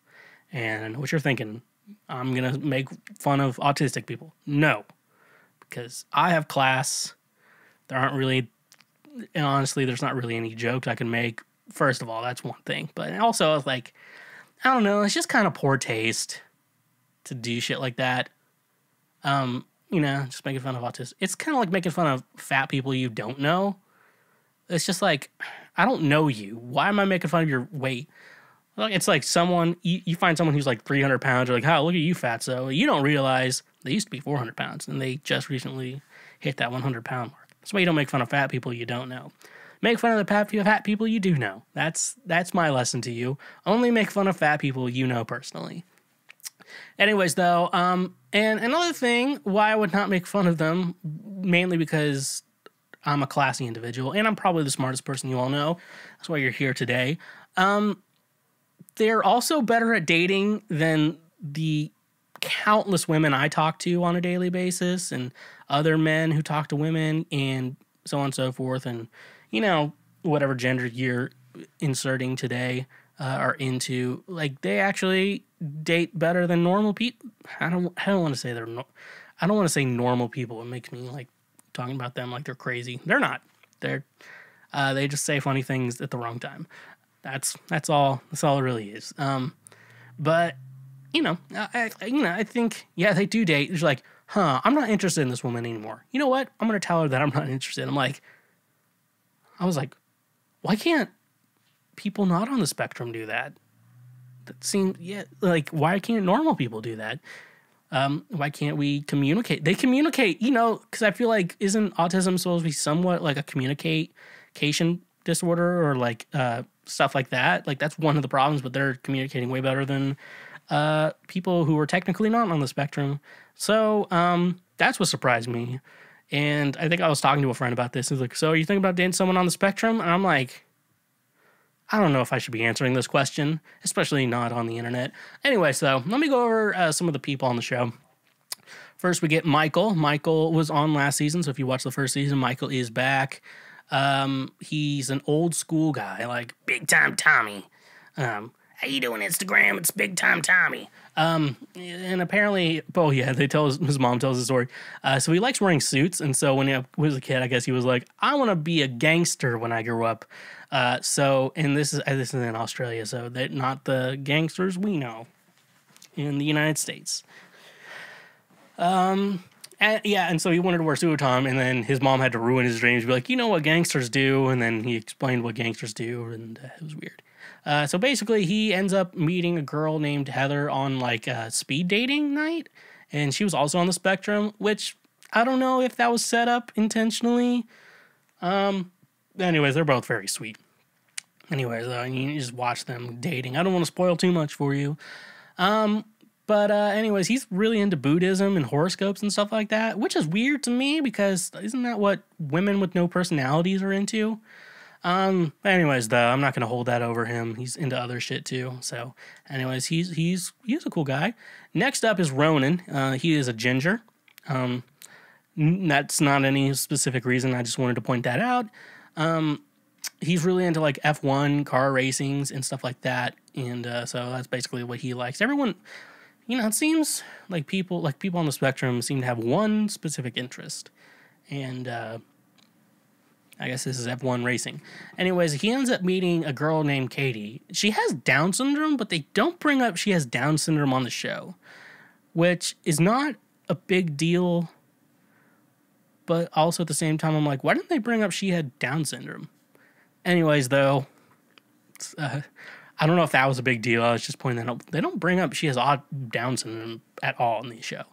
And what you're thinking, I'm going to make fun of autistic people. No, because I have class. There aren't really, and honestly, there's not really any jokes I can make. First of all, that's one thing. But also, it's like, I don't know, it's just kind of poor taste to do shit like that. Just making fun of autism. It's kind of like making fun of fat people you don't know. It's just like, I don't know you. Why am I making fun of your weight? Like, it's like you find someone who's like 300 pounds, you're like, oh, look at you, fatso. You don't realize they used to be 400 pounds, and they just recently hit that 100-pound mark. That's why you don't make fun of fat people you don't know. Make fun of the fat people you do know. That's my lesson to you. Only make fun of fat people you know personally. Anyways, though, and another thing why I would not make fun of them, mainly because I'm a classy individual, and I'm probably the smartest person you all know. That's why you're here today. They're also better at dating than the countless women I talk to on a daily basis, and other men who talk to women, and so on and so forth, and, whatever gender you're inserting today are into. Like, they actually date better than normal people. I don't want to say I don't want to say normal people. It makes me like talking about them like they're crazy. They're not. They just say funny things at the wrong time. That's all. That's all it really is. But I think, yeah, they do date. It's like, I'm not interested in this woman anymore. You know what? I'm gonna tell her that I'm not interested. I was like, why can't people not on the spectrum do that? That seems, yeah, like, why can't normal people do that? Why can't we communicate? They communicate, because I feel like, isn't autism supposed to be somewhat like a communication disorder or like stuff like that? Like, that's one of the problems, but they're communicating way better than people who are technically not on the spectrum. So that's what surprised me. And I think I was talking to a friend about this. He's like, so are you thinking about dating someone on the spectrum? And I'm like, I don't know if I should be answering this question, especially not on the internet. Anyway, so let me go over some of the people on the show. First, we get Michael. Michael was on last season, so if you watch the first season, Michael is back. He's an old school guy, like Big Time Tommy. How you doing, Instagram? It's Big Time Tommy. And apparently, his mom tells the story. So he likes wearing suits, and so when he was a kid, I guess he was like, I want to be a gangster when I grow up. And this is in Australia, so they're not the gangsters we know in the United States. And so he wanted to wear suit Tom, and then his mom had to ruin his dreams, be like, you know what gangsters do, and then he explained what gangsters do, and it was weird. So basically, he ends up meeting a girl named Heather on, like, a speed dating night, and she was also on the spectrum, which I don't know if that was set up intentionally. Anyways, they're both very sweet. Anyways, you just watch them dating. I don't want to spoil too much for you. But anyways, he's really into Buddhism and horoscopes and stuff like that, which is weird to me because isn't that what women with no personalities are into? Anyways, though, I'm not going to hold that over him. He's into other shit too. So anyways, he's a cool guy. Next up is Ronan. He is a ginger. That's not any specific reason. I just wanted to point that out. He's really into like F1 car racings and stuff like that. And, so that's basically what he likes. Everyone, it seems like people on the spectrum seem to have one specific interest. And, I guess this is F1 racing. Anyways, he ends up meeting a girl named Katie. She has Down syndrome, but they don't bring up she has Down syndrome on the show, which is not a big deal. But also at the same time, I'm like, why didn't they bring up she had Down syndrome? Anyways, though, I don't know if that was a big deal. I was just pointing that out. They don't bring up she has odd Down syndrome at all in the show.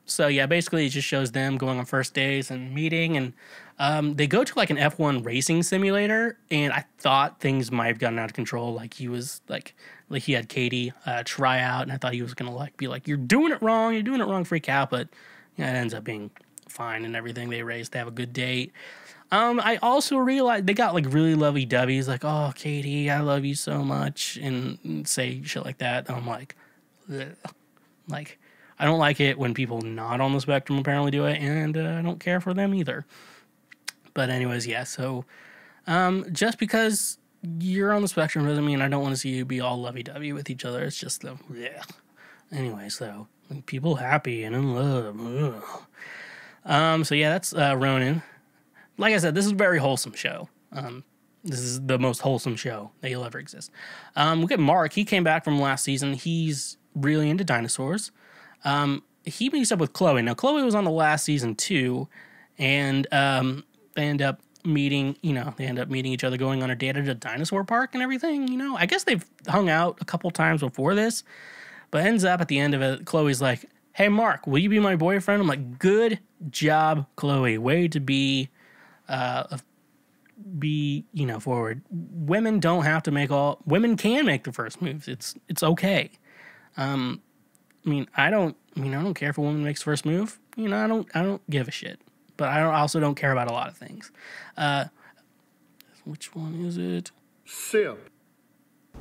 So yeah, basically it just shows them going on first days and meeting, and they go to like an F1 racing simulator, and I thought things might have gotten out of control. Like he was like he had Katie try out, and I thought he was gonna like be like, you're doing it wrong, freak out, but yeah, it ends up being fine and everything. They race, they have a good date. I also realized they got like really lovey-doveys, like, oh, Katie, I love you so much, and say shit like that. And I'm like, ugh. Like, I don't like it when people not on the spectrum apparently do it, and I don't care for them either. But anyways, yeah, so just because you're on the spectrum doesn't mean I don't want to see you be all lovey-dovey with each other. It's just, yeah. Anyway, so people happy and in love. Ugh. So yeah, that's Ronan. Like I said, this is a very wholesome show. This is the most wholesome show that you'll ever exist. Look at Mark. He came back from last season. He's really into dinosaurs. He meets up with Chloe. Now, Chloe was on the last season too, and they end up meeting each other, going on a date at a dinosaur park and everything. I guess they've hung out a couple times before this, but ends up at the end of it, Chloe's like, hey, Mark, will you be my boyfriend? I'm like, good job, Chloe. Way to be forward. Women don't have to women can make the first moves. It's okay. I don't care if a woman makes the first move. I don't give a shit. But I also don't care about a lot of things. Which one is it? Simp.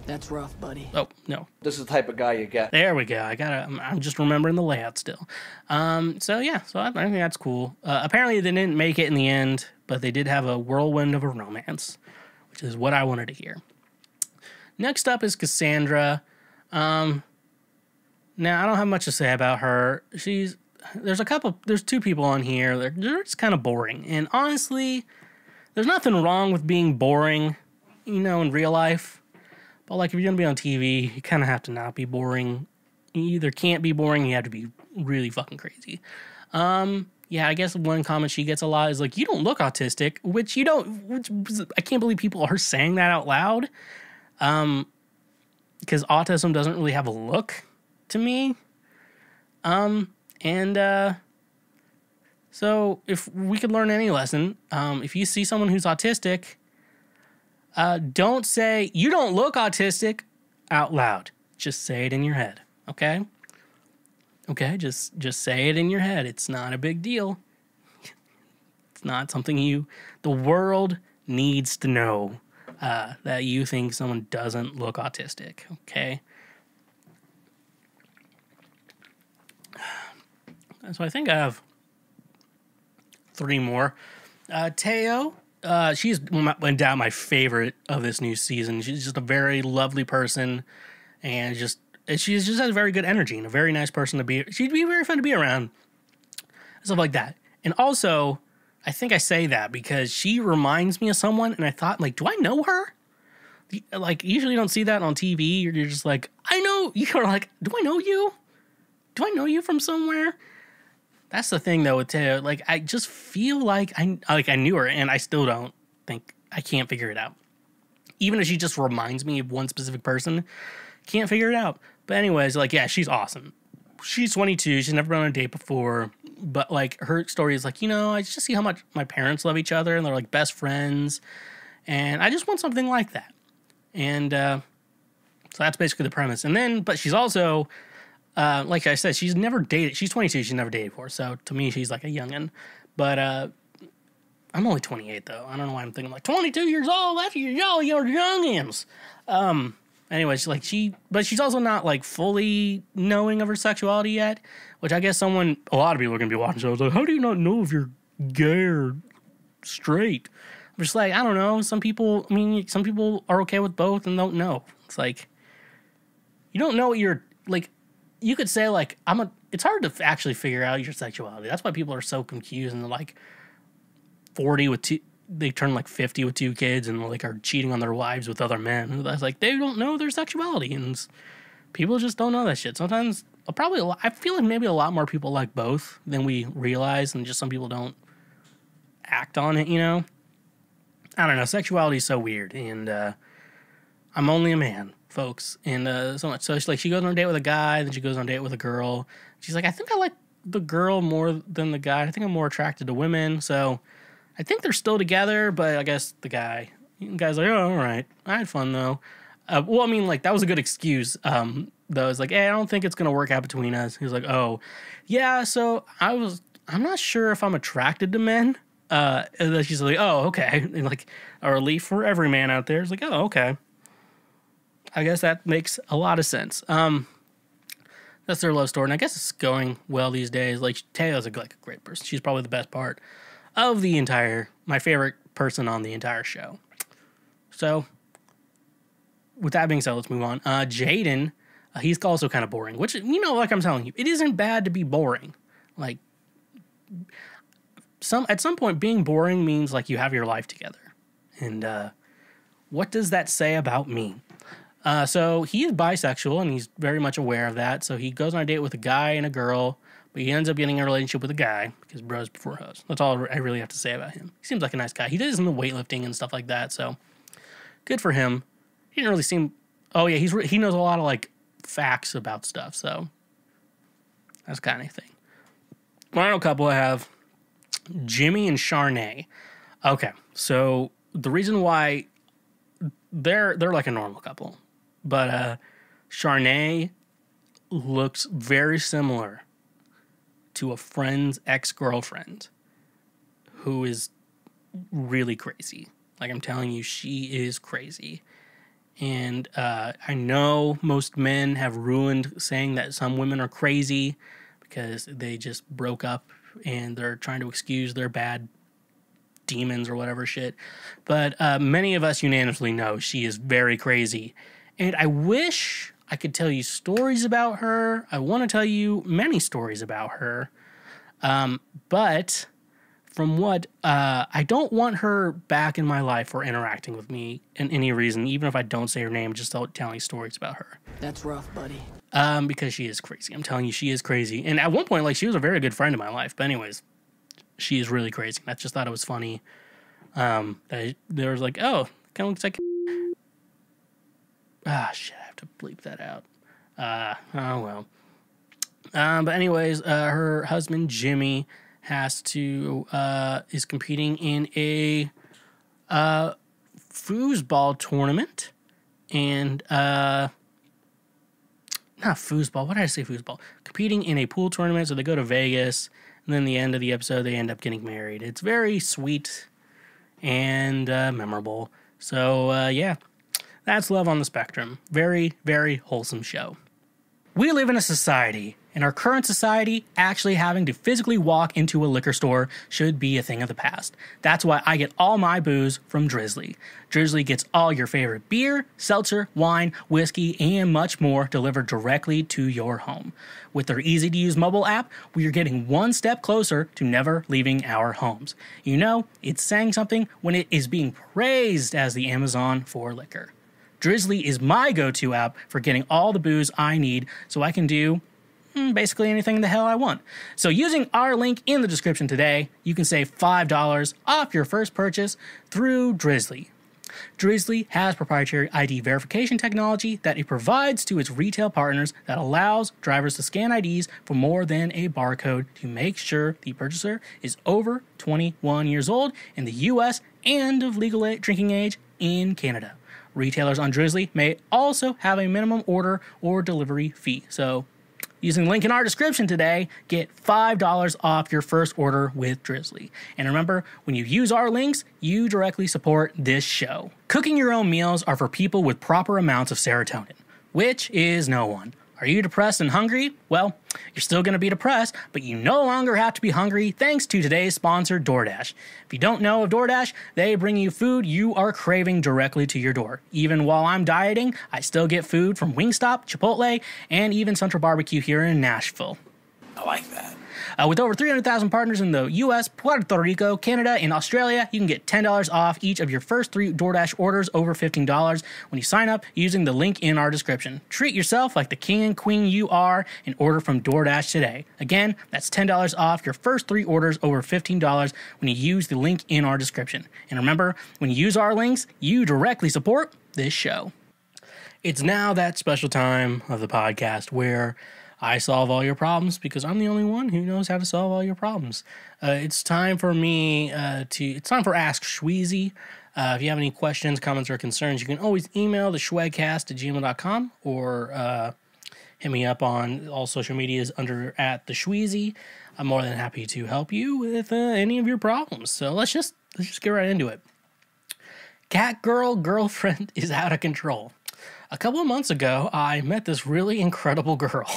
That's rough, buddy. Oh, no. This is the type of guy you get. There we go. I'm just remembering the layout still. So I think that's cool. Apparently they didn't make it in the end, but they did have a whirlwind of a romance, which is what I wanted to hear. Next up is Cassandra. Now I don't have much to say about her. There's two people on here. They're just kind of boring. And honestly, there's nothing wrong with being boring, in real life. But, like, if you're going to be on TV, you kind of have to not be boring. You either can't be boring, you have to be really fucking crazy. Yeah, I guess one comment she gets a lot is, like, you don't look autistic, which I can't believe people are saying that out loud. Because autism doesn't really have a look to me. So if we could learn any lesson, if you see someone who's autistic, don't say, you don't look autistic out loud. Just say it in your head, okay? Okay, just say it in your head. It's not a big deal. It's not something the world needs to know, that you think someone doesn't look autistic, okay? So I think I have 3 more. Teo. She's went down my favorite of this new season. She's just a very lovely person, and she just has very good energy and a very nice person to be. She'd be very fun to be around, stuff like that. And also, I think I say that because she reminds me of someone, and I thought, like, do I know her? Like, usually you don't see that on TV. You're just like, I know. You're like, do I know you? Do I know you from somewhere? That's the thing, though, with Teo. Like, I just feel like I knew her, and I still don't think I can't figure it out. Even if she just reminds me of one specific person, can't figure it out. But anyways, like, yeah, she's awesome. She's 22. She's never been on a date before. But, like, her story is like, I just see how much my parents love each other, and they're, like, best friends. And I just want something like that. And so that's basically the premise. But she's also... like I said, she's never dated. She's 22. She's never dated before. So to me, she's like a youngin'. But I'm only 28 though. I don't know why I'm thinking like 22 years old. That's you're youngins. Anyways, but she's also not like fully knowing of her sexuality yet. Which I guess a lot of people are gonna be watching shows like, how do you not know if you're gay or straight? I'm just like, I don't know. Some people are okay with both and don't know. It's like you don't know what you're like. You could say, like, it's hard to actually figure out your sexuality. That's why people are so confused and they're, like, 40 they turn, like, 50 with 2 kids and, like, are cheating on their wives with other men. That's like, they don't know their sexuality, and people just don't know that shit. Sometimes, I feel like maybe a lot more people like both than we realize, and just some people don't act on it, I don't know. Sexuality is so weird, and I'm only a man, folks. And so much. So she goes on a date with a guy, then she goes on a date with a girl. She's like, I think I like the girl more than the guy. I think I'm more attracted to women. So I think they're still together, but I guess the guy's like, oh, all right. I had fun, though. Well, I mean, like, that was a good excuse. Though it's like, hey, I don't think it's going to work out between us. He was like, oh, yeah, so I'm not sure if I'm attracted to men. And then she's like, oh, okay. And like, a relief for every man out there. It's like, oh, okay. I guess that makes a lot of sense. That's their love story, and I guess it's going well these days. Like, Taylor's like a great person. She's probably the best part of my favorite person on the entire show. So, with that being said, let's move on. Jaden, he's also kind of boring, which, like I'm telling you, it isn't bad to be boring. Like, at some point, being boring means, like, you have your life together. And what does that say about me? So he is bisexual, and he's very much aware of that. So he goes on a date with a guy and a girl, but he ends up getting a relationship with a guy because bros before hoes. That's all I really have to say about him. He seems like a nice guy. He does some weightlifting and stuff like that, so good for him. He didn't really seem... Oh, yeah, he knows a lot of, like, facts about stuff, so that's kind of thing. Final couple I have Jimmy and Charnay. Okay, so the reason why they're like a normal couple, but Charnay looks very similar to a friend's ex-girlfriend who is really crazy. Like, I'm telling you, she is crazy. And I know most men have ruined saying that some women are crazy because they just broke up and they're trying to excuse their bad demons or whatever shit. But many of us unanimously know she is very crazy. And I wish I could tell you stories about her. I want to tell you many stories about her. But from what, I don't want her back in my life or interacting with me in any reason, even if I don't say her name, just telling stories about her. That's rough, buddy. Because she is crazy. I'm telling you, she is crazy. And at one point, like, she was a very good friend in my life. But anyways, she is really crazy. I just thought it was funny. There was like, oh, kind of looks like... shit, I have to bleep that out. Oh, well. But anyways, her husband, Jimmy, is competing in a foosball tournament. And, not foosball. What did I say foosball? Competing in a pool tournament. So they go to Vegas. And then the end of the episode, they end up getting married. It's very sweet and memorable. So, yeah, that's Love on the Spectrum. Very, very wholesome show. We live in a society, in our current society, actually having to physically walk into a liquor store should be a thing of the past. That's why I get all my booze from Drizly. Drizly gets all your favorite beer, seltzer, wine, whiskey, and much more delivered directly to your home. With their easy-to-use mobile app, we are getting one step closer to never leaving our homes. You know, it's saying something when it is being praised as the Amazon for liquor. Drizly is my go-to app for getting all the booze I need so I can do basically anything the hell I want. So using our link in the description today, you can save $5 off your first purchase through Drizly. Drizly has proprietary ID verification technology that it provides to its retail partners that allows drivers to scan IDs for more than a barcode to make sure the purchaser is over 21 years old in the US and of legal drinking age in Canada. Retailers on Drizly may also have a minimum order or delivery fee. So, using the link in our description today, get $5 off your first order with Drizly. And remember, when you use our links, you directly support this show. Cooking your own meals are for people with proper amounts of serotonin, which is no one. Are you depressed and hungry? Well, you're still going to be depressed, but you no longer have to be hungry thanks to today's sponsor, DoorDash. If you don't know of DoorDash, they bring you food you are craving directly to your door. Even while I'm dieting, I still get food from Wingstop, Chipotle, and even Central Barbecue here in Nashville. I like that. With over 300,000 partners in the U.S., Puerto Rico, Canada, and Australia, you can get $10 off each of your first 3 DoorDash orders over $15 when you sign up using the link in our description. Treat yourself like the king and queen you are and order from DoorDash today. Again, that's $10 off your first 3 orders over $15 when you use the link in our description. And remember, when you use our links, you directly support this show. It's now that special time of the podcast where I solve all your problems because I'm the only one who knows how to solve all your problems. It's time for me it's time for Ask Schweezy. If you have any questions, comments, or concerns, you can always email theshwegcast@gmail.com or hit me up on all social medias under @TheSchweezy. I'm more than happy to help you with any of your problems. So let's just get right into it. Cat girlfriend is out of control. A couple of months ago, I met this really incredible girl.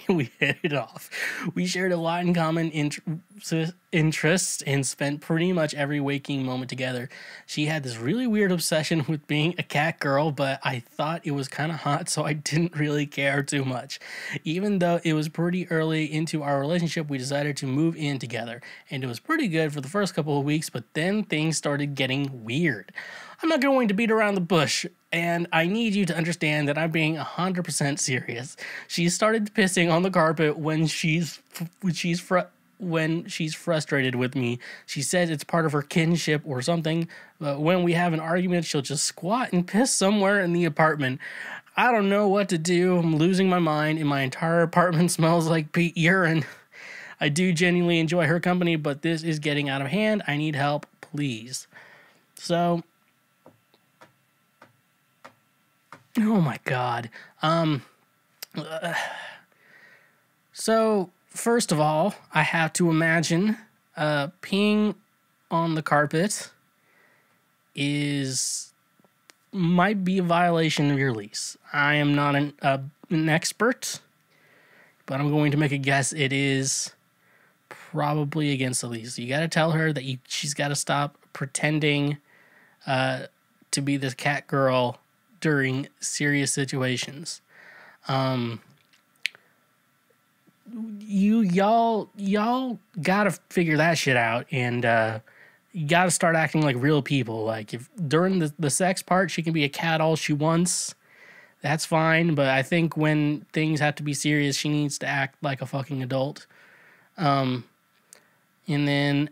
We hit it off. We shared a lot in common interests and spent pretty much every waking moment together. She had this really weird obsession with being a cat girl, but I thought it was kind of hot, so I didn't really care too much. Even though it was pretty early into our relationship, we decided to move in together, and it was pretty good for the first couple of weeks, but then things started getting weird. I'm not going to beat around the bush, and I need you to understand that I'm being 100% serious. She started pissing on the carpet when she's frustrated with me. She says it's part of her kinship or something, but when we have an argument, she'll just squat and piss somewhere in the apartment. I don't know what to do. I'm losing my mind, and my entire apartment smells like pee urine. I do genuinely enjoy her company, but this is getting out of hand. I need help, please. So... oh my God. So first of all, I have to imagine peeing on the carpet might be a violation of your lease. I am not an expert, but I'm going to make a guess it is probably against the lease. You got to tell her that she's got to stop pretending to be this cat girl during serious situations. Y'all gotta figure that shit out, and you gotta start acting like real people. Like, if during the sex part she can be a cat all she wants, that's fine, but I think when things have to be serious, she needs to act like a fucking adult. And then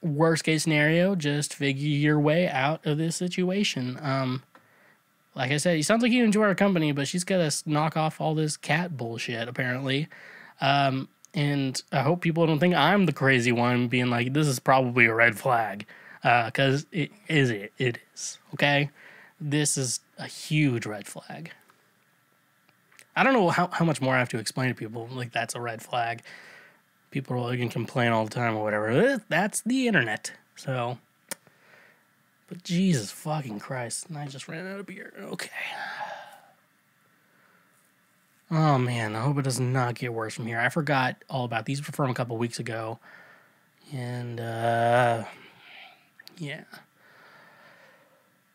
worst case scenario, just figure your way out of this situation. Like I said, it sounds like you enjoy her company, but she's got to knock off all this cat bullshit, apparently. And I hope people don't think I'm the crazy one being like, this is probably a red flag. Because it is, okay? This is a huge red flag. I don't know how much more I have to explain to people, like, that's a red flag. People can complain all the time or whatever. That's the internet, so... but Jesus fucking Christ, and I just ran out of beer. Okay. Oh man, I hope it does not get worse from here. I forgot all about these from a couple weeks ago. And, yeah.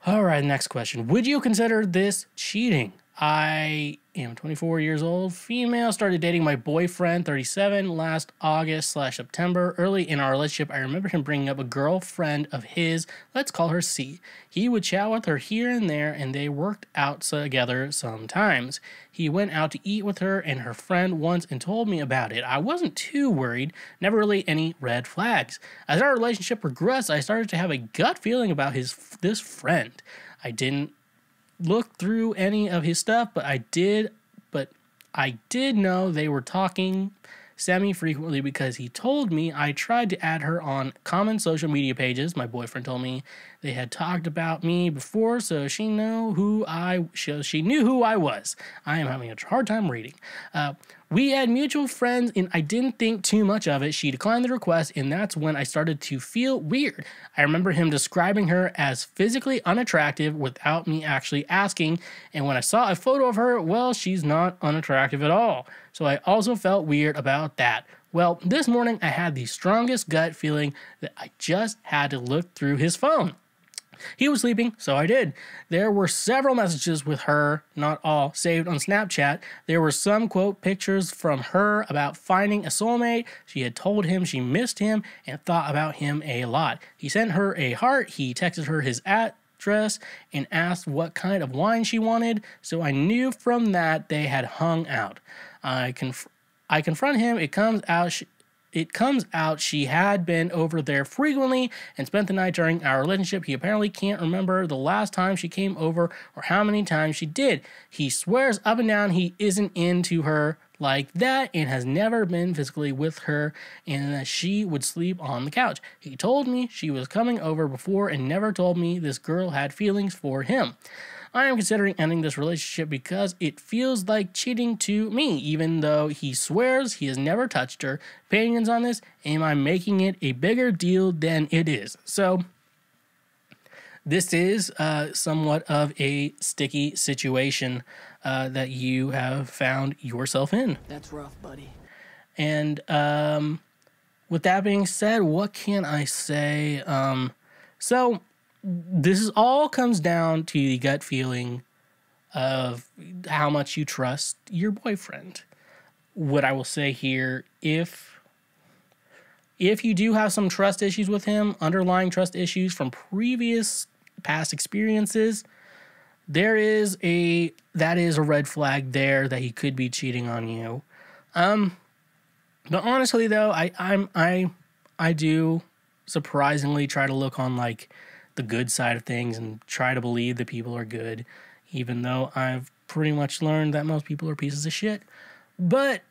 Alright, next question. Would you consider this cheating? I am 24 years old, female, started dating my boyfriend, 37, last August/September. Early in our relationship, I remember him bringing up a girlfriend of his, let's call her C. He would chat with her here and there, and they worked out together sometimes. He went out to eat with her and her friend once and told me about it. I wasn't too worried, never really any red flags. As our relationship progressed, I started to have a gut feeling about this friend. I didn't look through any of his stuff, but I did know they were talking semi-frequently because he told me. I tried to add her on common social media pages. My boyfriend told me they had talked about me before, so she knew who I was. I am having a hard time reading. We had mutual friends, and I didn't think too much of it. She declined the request, and that's when I started to feel weird. I remember him describing her as physically unattractive without me actually asking, and when I saw a photo of her, well, she's not unattractive at all. So I also felt weird about that. Well, this morning I had the strongest gut feeling that I just had to look through his phone. He was sleeping, so I did. There were several messages with her, not all, saved on Snapchat. There were some, quote, pictures from her about finding a soulmate. She had told him she missed him and thought about him a lot. He sent her a heart. He texted her his address and asked what kind of wine she wanted, so I knew from that they had hung out. I confront him. It comes out it comes out she had been over there frequently and spent the night during our relationship. He apparently can't remember the last time she came over or how many times she did. He swears up and down he isn't into her like that and has never been physically with her and that she would sleep on the couch. He told me she was coming over before and never told me this girl had feelings for him. I am considering ending this relationship because it feels like cheating to me, even though he swears he has never touched her. Opinions on this? Am I making it a bigger deal than it is? So, this is somewhat of a sticky situation that you have found yourself in. That's rough, buddy. And with that being said, what can I say? So, this all comes down to the gut feeling of how much you trust your boyfriend. What I will say here, if you do have some trust issues with him, underlying trust issues from previous past experiences, that is a red flag there that he could be cheating on you. But honestly though, I do surprisingly try to look on like the good side of things and try to believe that people are good, even though I've pretty much learned that most people are pieces of shit. But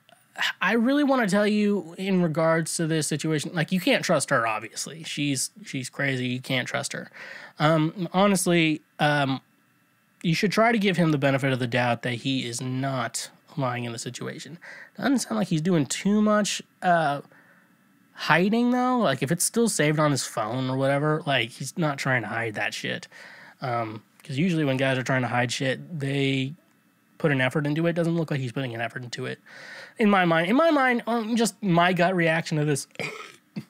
I really want to tell you in regards to this situation, like you can't trust her, obviously. She's crazy. You can't trust her. Honestly, you should try to give him the benefit of the doubt that he is not lying in the situation. Doesn't sound like he's doing too much hiding though. Like if it's still saved on his phone or whatever, like he's not trying to hide that shit. Because usually when guys are trying to hide shit, they put an effort into it. Doesn't look like he's putting an effort into it. In my mind, just my gut reaction to this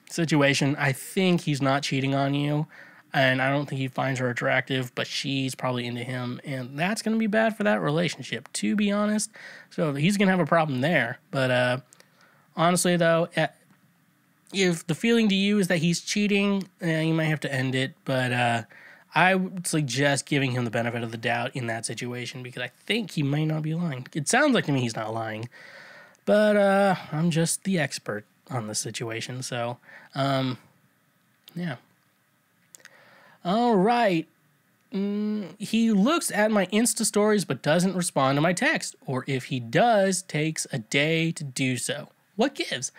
situation, I think he's not cheating on you. And I don't think he finds her attractive, but she's probably into him. And that's going to be bad for that relationship, to be honest. So he's going to have a problem there. But honestly, though, if the feeling to you is that he's cheating, you might have to end it. But I would suggest giving him the benefit of the doubt in that situation because I think he might not be lying. It sounds like to me he's not lying. But I'm just the expert on this situation. So, yeah. All right. He looks at my Insta stories but doesn't respond to my text. Or if he does, takes a day to do so. What gives?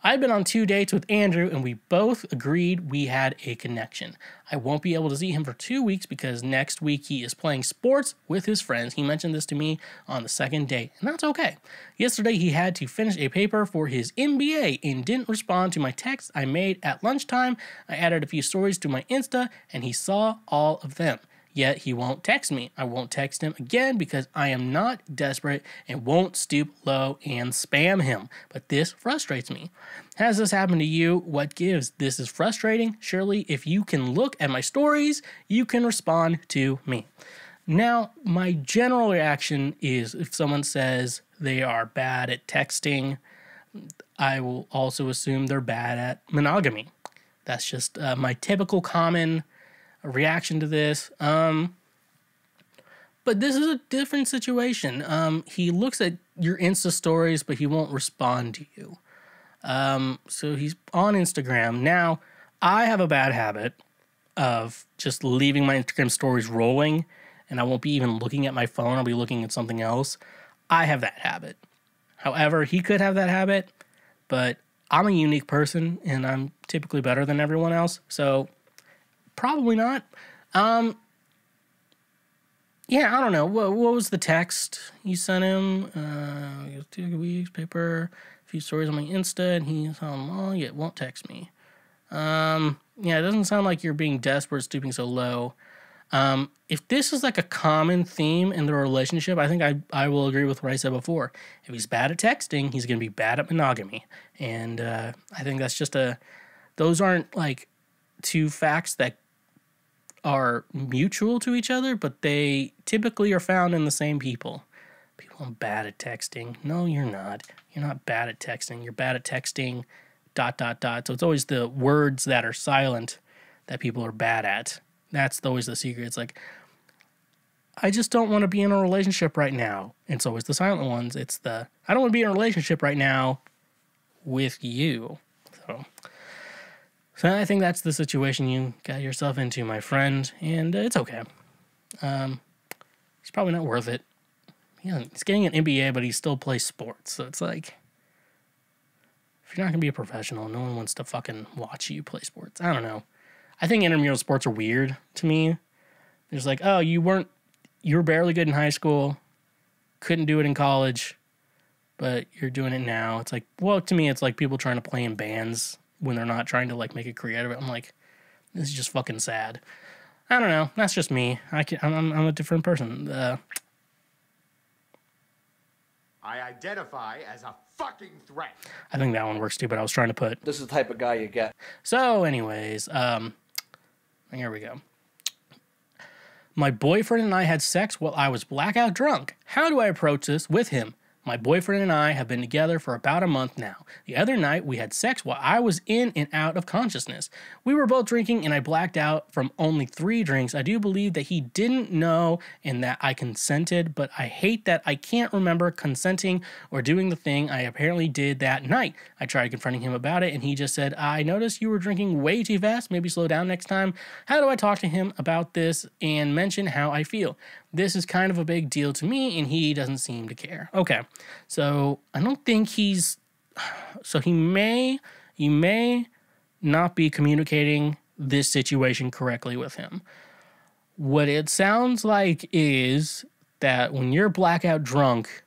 I've been on 2 dates with Andrew and we both agreed we had a connection. I won't be able to see him for 2 weeks because next week he is playing sports with his friends. He mentioned this to me on the second date, and that's okay. Yesterday he had to finish a paper for his MBA and didn't respond to my text I made at lunchtime. I added a few stories to my Insta and he saw all of them. Yet he won't text me. I won't text him again because I am not desperate and won't stoop low and spam him. But this frustrates me. Has this happened to you? What gives? This is frustrating. Surely if you can look at my stories, you can respond to me. Now, my general reaction is if someone says they are bad at texting, I will also assume they're bad at monogamy. That's just my typical common reaction to this. But this is a different situation. He looks at your Insta stories, but he won't respond to you. So he's on Instagram. Now, I have a bad habit of just leaving my Instagram stories rolling, and I won't be even looking at my phone. I'll be looking at something else. I have that habit. However, he could have that habit, but I'm a unique person, and I'm typically better than everyone else, so probably not. Yeah, I don't know. What was the text you sent him? 2 weeks, paper, a few stories on my Insta, and he's on long, yet won't text me. Yeah, it doesn't sound like you're being desperate, stooping so low. If this is like a common theme in the relationship, I think I will agree with what I said before. If he's bad at texting, he's going to be bad at monogamy. And I think that's just those aren't like two facts that are mutual to each other, but they typically are found in the same people. People are bad at texting. No, you're not. You're not bad at texting. You're bad at texting ... So it's always the words that are silent that people are bad at. That's always the secret. It's like, I just don't want to be in a relationship right now. It's always the silent ones. It's the, I don't want to be in a relationship right now with you. So I think that's the situation you got yourself into, my friend, and it's okay. It's probably not worth it. Yeah, he's getting an MBA, but he still plays sports, so it's like, if you're not gonna be a professional, no one wants to fucking watch you play sports. I don't know. I think intramural sports are weird to me. There's like, oh, you were barely good in high school, couldn't do it in college, but you're doing it now. It's like, well, to me, it's like people trying to play in bands when they're not trying to like make a career out of it. I'm like, this is just fucking sad. I don't know. That's just me. I'm a different person. I identify as a fucking threat. I think that one works too, but I was trying to put. This is the type of guy you get. So, anyways, here we go. My boyfriend and I had sex while I was blackout drunk. How do I approach this with him? My boyfriend and I have been together for about a month now. The other night, we had sex while I was in and out of consciousness. We were both drinking and I blacked out from only 3 drinks. I do believe that he didn't know and that I consented, but I hate that I can't remember consenting or doing the thing I apparently did that night. I tried confronting him about it and he just said, I noticed you were drinking way too fast. Maybe slow down next time. How do I talk to him about this and mention how I feel? This is kind of a big deal to me, and he doesn't seem to care. Okay, so I don't think he's... So he may not be communicating this situation correctly with him. What it sounds like is that when you're blackout drunk,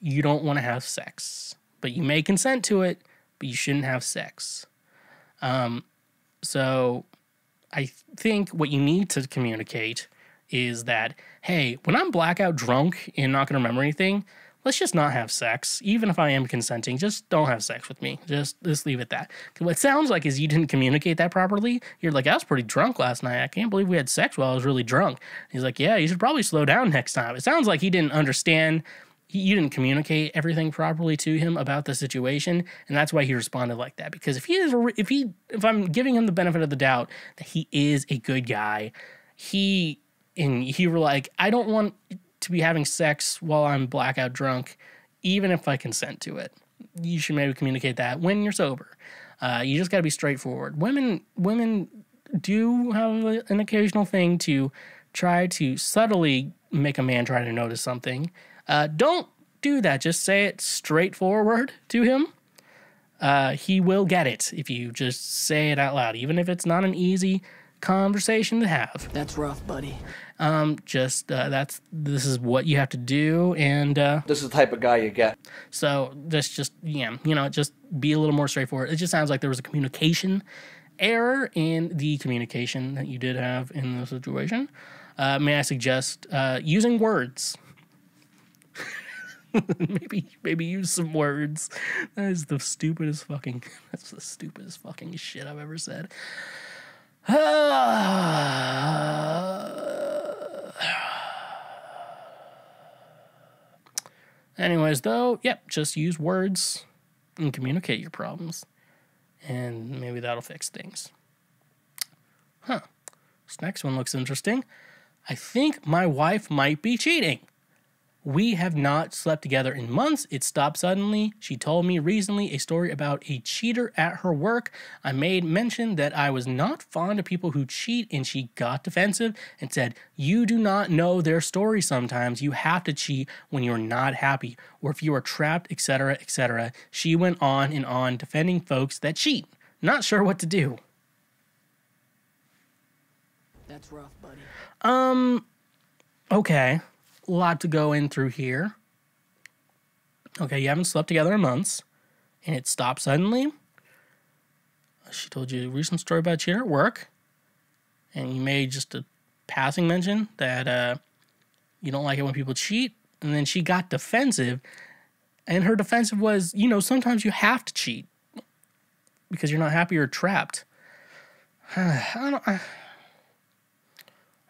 you don't want to have sex. But you may consent to it, but you shouldn't have sex. So I think what you need to communicate is that, hey, when I'm blackout drunk and not going to remember anything, let's just not have sex. Even if I am consenting, just don't have sex with me. Just leave it at that. Because what it sounds like is you didn't communicate that properly. You're like, I was pretty drunk last night. I can't believe we had sex while I was really drunk. He's like, yeah, you should probably slow down next time. It sounds like he didn't understand. You didn't communicate everything properly to him about the situation, and that's why he responded like that. Because if I'm giving him the benefit of the doubt that he is a good guy, and you were like, I don't want to be having sex while I'm blackout drunk, even if I consent to it. You should maybe communicate that when you're sober. You just got to be straightforward. Women do have an occasional thing to try to subtly make a man try to notice something. Don't do that. Just say it straightforward to him. He will get it if you just say it out loud, even if it's not an easy conversation to have. That's rough, buddy. This is what you have to do, and This is the type of guy you get. so just be a little more straightforward. It just sounds like there was a communication error in the communication that you did have in the situation. May I suggest using words? maybe use some words. That's the stupidest fucking shit I've ever said. Anyways, though, just use words and communicate your problems, and maybe that'll fix things. This next one looks interesting. I think my wife might be cheating. We have not slept together in months. It stopped suddenly. She told me recently a story about a cheater at her work. I made mention that I was not fond of people who cheat, and she got defensive and said, you do not know their story sometimes. You have to cheat when you're not happy or if you are trapped, etc., etc. She went on and on defending folks that cheat. Not sure what to do. That's rough, buddy. Okay. A lot to go in through here. Okay, you haven't slept together in months, and it stopped suddenly. She told you a recent story about a cheater at work, and you made just a passing mention that you don't like it when people cheat, and then she got defensive, and her defensive was, sometimes you have to cheat because you're not happy or trapped.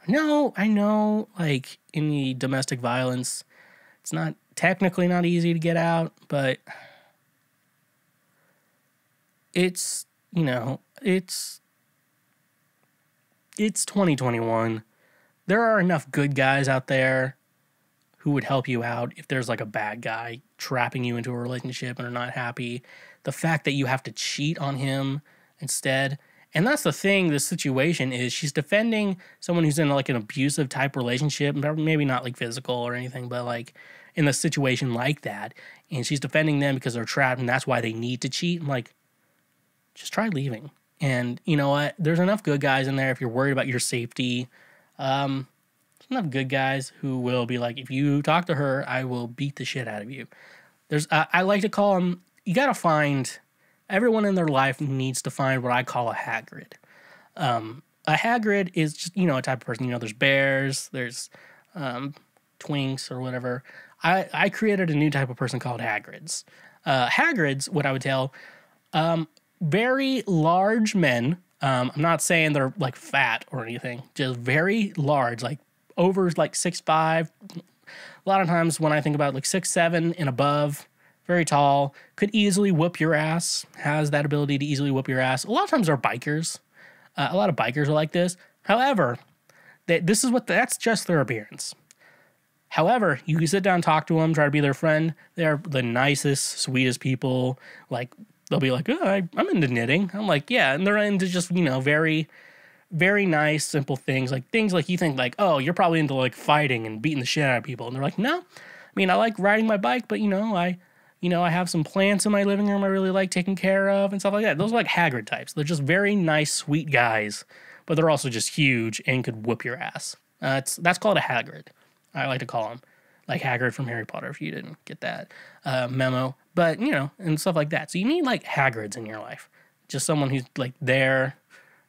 I know, like, in the domestic violence, it's not technically not easy to get out, but it's 2021. There are enough good guys out there who would help you out if there's like a bad guy trapping you into a relationship and are not happy. The fact that you have to cheat on him instead. And that's the thing, this situation is she's defending someone who's in like an abusive type relationship, maybe not like physical or anything, but like in a situation like that. And she's defending them because they're trapped and that's why they need to cheat. I'm like, just try leaving. And you know what? There's enough good guys in there if you're worried about your safety. There's enough good guys who will be like, if you talk to her, I will beat the shit out of you. I like to call them, you got to find... Everyone in their life needs to find what I call a Hagrid. A Hagrid is just, a type of person. There's bears, there's twinks or whatever. I created a new type of person called Hagrids. Hagrids, what I would tell, very large men. I'm not saying they're like fat or anything, just very large, like over like 6'5". A lot of times when I think about like 6'7" and above, very tall, could easily whoop your ass, has that ability to easily whoop your ass. A lot of times they're bikers. A lot of bikers are like this. However, that's just their appearance. However, you can sit down and talk to them, try to be their friend. They're the nicest, sweetest people. Like, they'll be like, oh, I'm into knitting. I'm like, yeah. And they're into just, very, very nice, simple things. Like, things like you think like, oh, you're probably into like fighting and beating the shit out of people. And they're like, no. I like riding my bike, but, I have some plants in my living room I really like taking care of and stuff like that. Those are like Hagrid types. They're just very nice, sweet guys, but they're also just huge and could whoop your ass. That's called a Hagrid. I like to call them like Hagrid from Harry Potter if you didn't get that memo. But, and stuff like that. So you need like Hagrids in your life. Just someone who's like there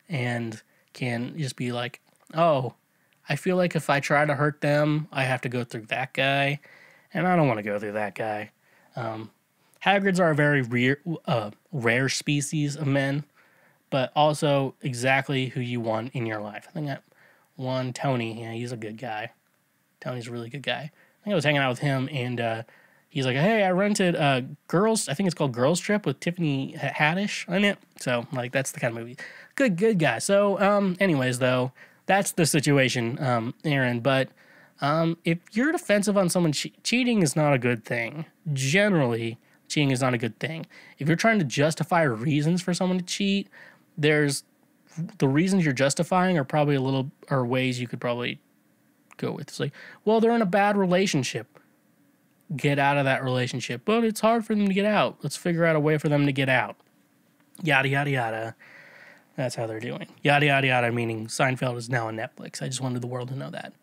and can just be like, oh, I feel like if I try to hurt them, I have to go through that guy. And I don't want to go through that guy. Hagrids are a very rare species of men, but also exactly who you want in your life. I think that one, Tony, he's a good guy. Tony's a really good guy. I think I was hanging out with him, and he's like, hey, I rented Girls, I think it's called Girls Trip with Tiffany Haddish on it. So, like, that's the kind of movie. Good guy. So, anyways, though, that's the situation, Aaron, but... if you're defensive on someone, cheating is not a good thing. Generally, cheating is not a good thing. If you're trying to justify reasons for someone to cheat, the reasons you're justifying are probably ways you could probably go with. It's like, well, they're in a bad relationship. Get out of that relationship. But it's hard for them to get out. Let's figure out a way for them to get out. Yada, yada, yada. That's how they're doing. Yada, yada, yada, meaning Seinfeld is now on Netflix. I just wanted the world to know that.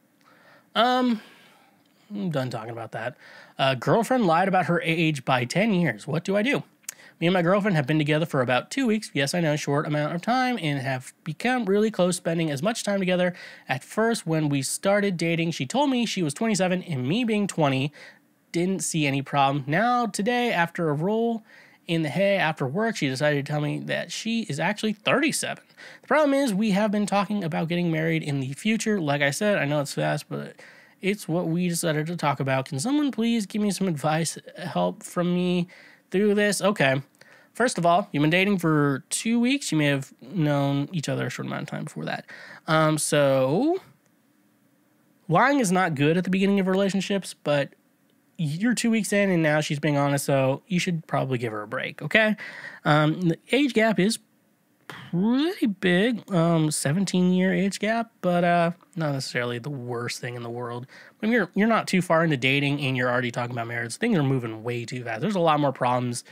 I'm done talking about that. Girlfriend lied about her age by 10 years. What do I do? Me and my girlfriend have been together for about 2 weeks. Yes, I know, short amount of time, and have become really close, spending as much time together. At first, when we started dating, she told me she was 27, and me being 20, didn't see any problem. Now, today, after a roll in the hay after work, she decided to tell me that she is actually 37. The problem is we have been talking about getting married in the future. Like I said, I know it's fast, but it's what we decided to talk about. Can someone please give me some advice, help from me through this? Okay. First of all, you've been dating for 2 weeks. You may have known each other a short amount of time before that. So lying is not good at the beginning of relationships, but you're 2 weeks in and now she's being honest, so you should probably give her a break, okay? The age gap is pretty big, 17-year age gap, but not necessarily the worst thing in the world. When you're not too far into dating and you're already talking about marriage, things are moving way too fast. There's a lot more problems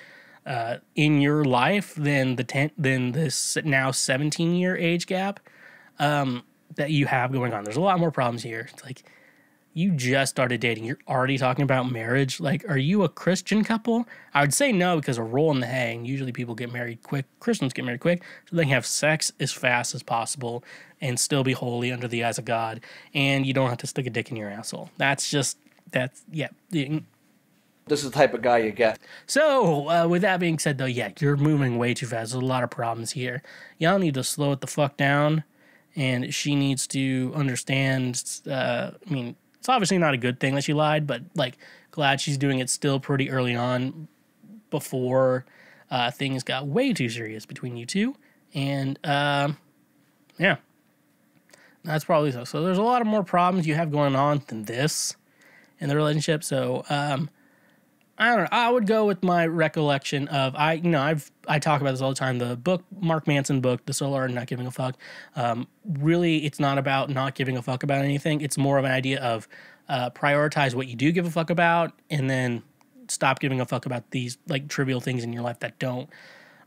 in your life than this now 17-year age gap that you have going on. There's a lot more problems here. It's like, you just started dating. You're already talking about marriage. Like, are you a Christian couple? I would say no, because a roll in the hay, and usually people get married quick. Christians get married quick, so they can have sex as fast as possible and still be holy under the eyes of God, and you don't have to stick a dick in your asshole. Yeah. This is the type of guy you get. So, with that being said, though, yeah, you're moving way too fast. There's a lot of problems here. Y'all need to slow it the fuck down, and she needs to understand, it's obviously not a good thing that she lied, but, like, glad she's doing it still pretty early on before things got way too serious between you two. And, yeah. That's probably so. So there's a lot of more problems you have going on than this. in the relationship. So, I don't know. I would go with my recollection of I talk about this all the time. The book, Mark Manson book, The Solar Art of Not Giving a Fuck. Really, it's not about not giving a fuck about anything. It's more of an idea of prioritize what you do give a fuck about, and then stop giving a fuck about these like trivial things in your life that don't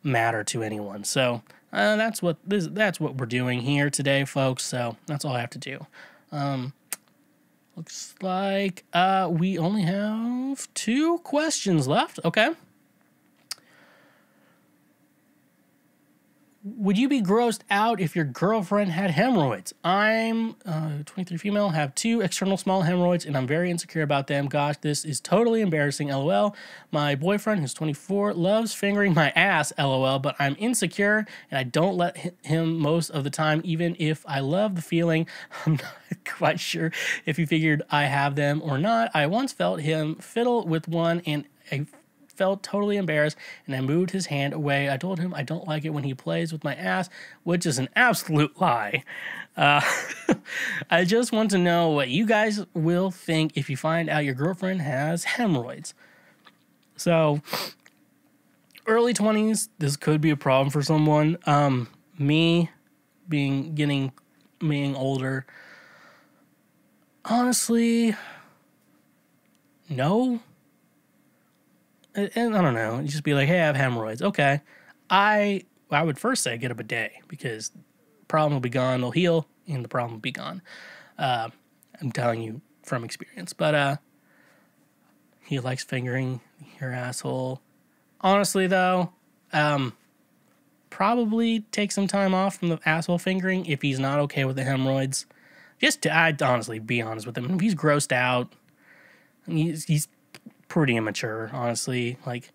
matter to anyone. So that's what we're doing here today, folks. So that's all I have to do. Looks like we only have 2 questions left. Okay. Would you be grossed out if your girlfriend had hemorrhoids? I'm 23 female, have 2 external small hemorrhoids, and I'm very insecure about them. Gosh, this is totally embarrassing, LOL. My boyfriend, who's 24, loves fingering my ass, LOL, but I'm insecure, and I don't let him most of the time, even if I love the feeling. I'm not quite sure if he figured I have them or not. I once felt him fiddle with one, and I felt totally embarrassed, and I moved his hand away. I told him I don't like it when he plays with my ass, which is an absolute lie. I just want to know what you guys will think if you find out your girlfriend has hemorrhoids. So, early 20s, this could be a problem for someone. Me being older, honestly, no. And I don't know, you just be like, hey, I have hemorrhoids. Okay. I would first say get a bidet, because the problem will be gone, they'll heal, and the problem will be gone. I'm telling you from experience. But he likes fingering your asshole. Honestly, though, probably take some time off from the asshole fingering if he's not okay with the hemorrhoids. I'd honestly be honest with him. If he's grossed out, he's pretty immature, honestly. Like,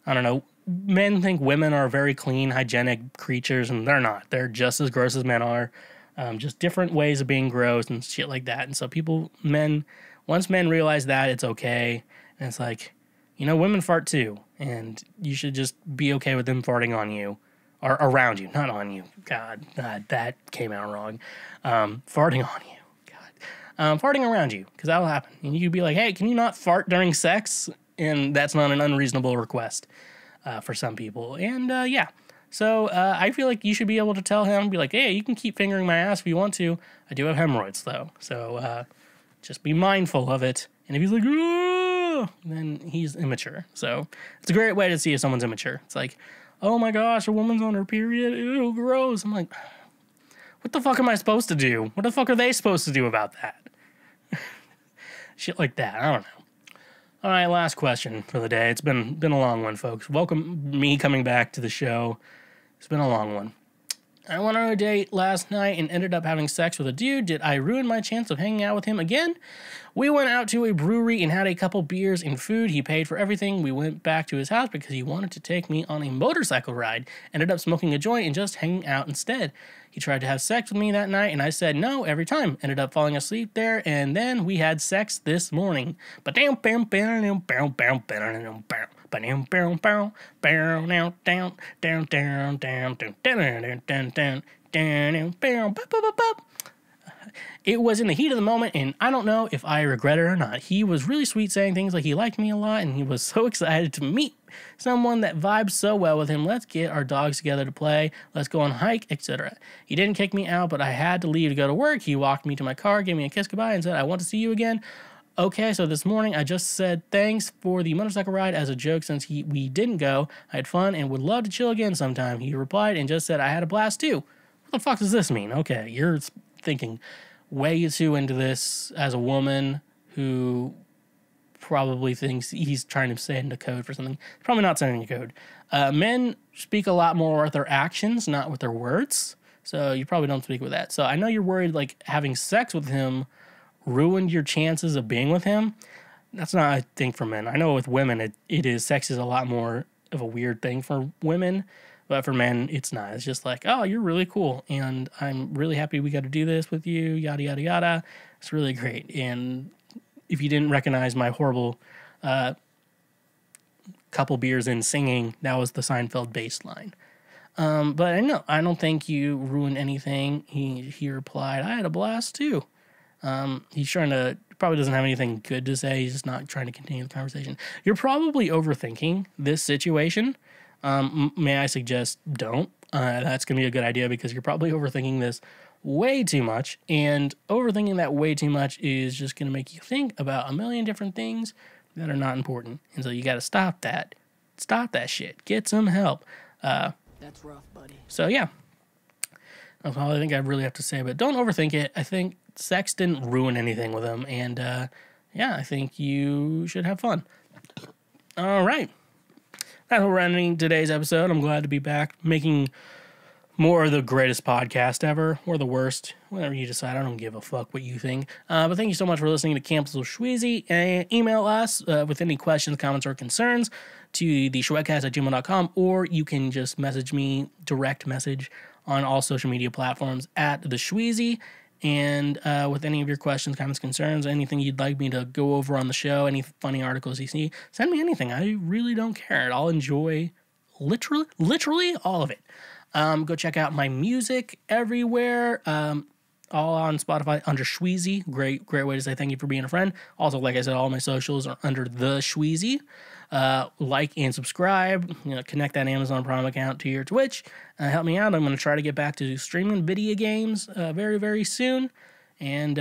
I don't know. Men think women are very clean, hygienic creatures, and they're not. They're just as gross as men are. Just different ways of being gross and shit like that. And so once men realize that, it's okay. And it's like, women fart too. And you should just be okay with them farting on you. Or around you, not on you. God, that came out wrong. Farting on you. Farting around you, because that'll happen. And you could be like, hey, can you not fart during sex? And that's not an unreasonable request for some people. And yeah, so I feel like you should be able to tell him, be like, hey, you can keep fingering my ass if you want to. I do have hemorrhoids, though. So just be mindful of it. And if he's like, oh, then he's immature. So it's a great way to see if someone's immature. It's like, oh my gosh, a woman's on her period. Ew, gross. I'm like, what the fuck am I supposed to do? What the fuck are they supposed to do about that? Shit like that. I don't know. All right, last question for the day. It's been a long one, folks. Welcome me coming back to the show. It's been a long one. I went on a date last night and ended up having sex with a dude. Did I ruin my chance of hanging out with him again? We went out to a brewery and had a couple beers and food. He paid for everything. We went back to his house because he wanted to take me on a motorcycle ride. Ended up smoking a joint and just hanging out instead. He tried to have sex with me that night, and I said no every time. Ended up falling asleep there, and then we had sex this morning. It was in the heat of the moment, and I don't know if I regret it or not. He was really sweet, saying things like he liked me a lot, and he was so excited to meet someone that vibes so well with him. Let's get our dogs together to play. Let's go on a hike, etc. He didn't kick me out, but I had to leave to go to work. He walked me to my car, gave me a kiss goodbye, and said, I want to see you again. Okay, so this morning I just said thanks for the motorcycle ride as a joke since we didn't go. I had fun and would love to chill again sometime. He replied and just said, I had a blast too. What the fuck does this mean? Okay, you're thinking way too into this as a woman who probably thinks he's trying to send a code for something. Probably not sending a code. Men speak a lot more with their actions, not with their words. So you probably don't speak with that. So I know you're worried like having sex with him ruined your chances of being with him. That's not a thing for men. I know with women it is. Sex is a lot more of a weird thing for women. But for men, it's not. It's just like, oh, you're really cool, and I'm really happy we got to do this with you, yada, yada, yada. It's really great. And if you didn't recognize my horrible couple beers in singing, that was the Seinfeld bass line. But I don't think you ruined anything. He replied, I had a blast too. He's trying to probably doesn't have anything good to say. He's just not trying to continue the conversation. You're probably overthinking this situation. May I suggest don't? That's going to be a good idea because you're probably overthinking this way too much. And overthinking that way too much is just going to make you think about a million different things that are not important. And so you got to stop that. Stop that shit. Get some help. That's rough, buddy. So, yeah. That's all I think I really have to say. But don't overthink it. I think sex didn't ruin anything with him. And, yeah, I think you should have fun. All right. That's how we're ending today's episode. I'm glad to be back making more of the greatest podcast ever, or the worst, whatever you decide. I don't give a fuck what you think. But thank you so much for listening to Campus with Schweezy. Email us with any questions, comments, or concerns to TheSchweezy@gmail.com, or you can just message me, direct message on all social media platforms at TheSchweezy. And with any of your questions, comments, concerns, anything you'd like me to go over on the show, any funny articles you see, send me anything. I really don't care. I'll enjoy literally all of it. Go check out my music everywhere. All on Spotify under Schweezy. Great way to say thank you for being a friend. Also, like I said, all my socials are under TheSchweezy. Like and subscribe. Connect that Amazon Prime account to your Twitch. Help me out. I'm going to try to get back to streaming video games very, very soon. And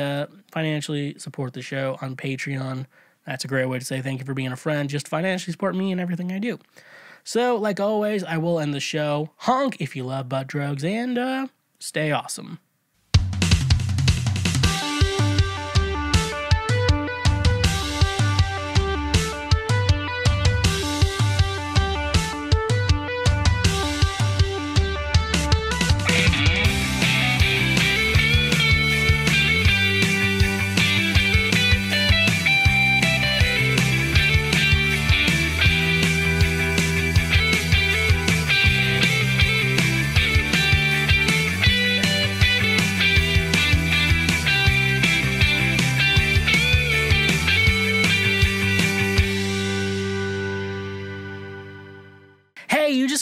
financially support the show on Patreon. That's a great way to say thank you for being a friend. Just financially support me and everything I do. So, like always, I will end the show. Honk if you love butt drugs, and stay awesome.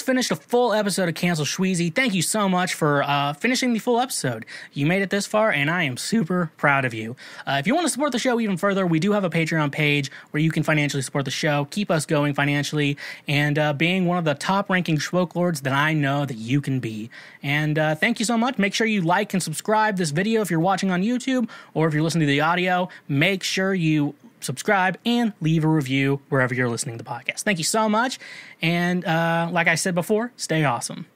Finished a full episode of Cancel Schweezy. Thank you so much for finishing the full episode. You made it this far, and I am super proud of you. If you want to support the show even further, we do have a Patreon page where you can financially support the show, keep us going financially, and being one of the top-ranking schwoke lords that I know that you can be. And thank you so much. Make sure you like and subscribe this video if you're watching on YouTube, or if you're listening to the audio, make sure you subscribe and leave a review wherever you're listening to the podcast. Thank you so much. And like I said before, stay awesome.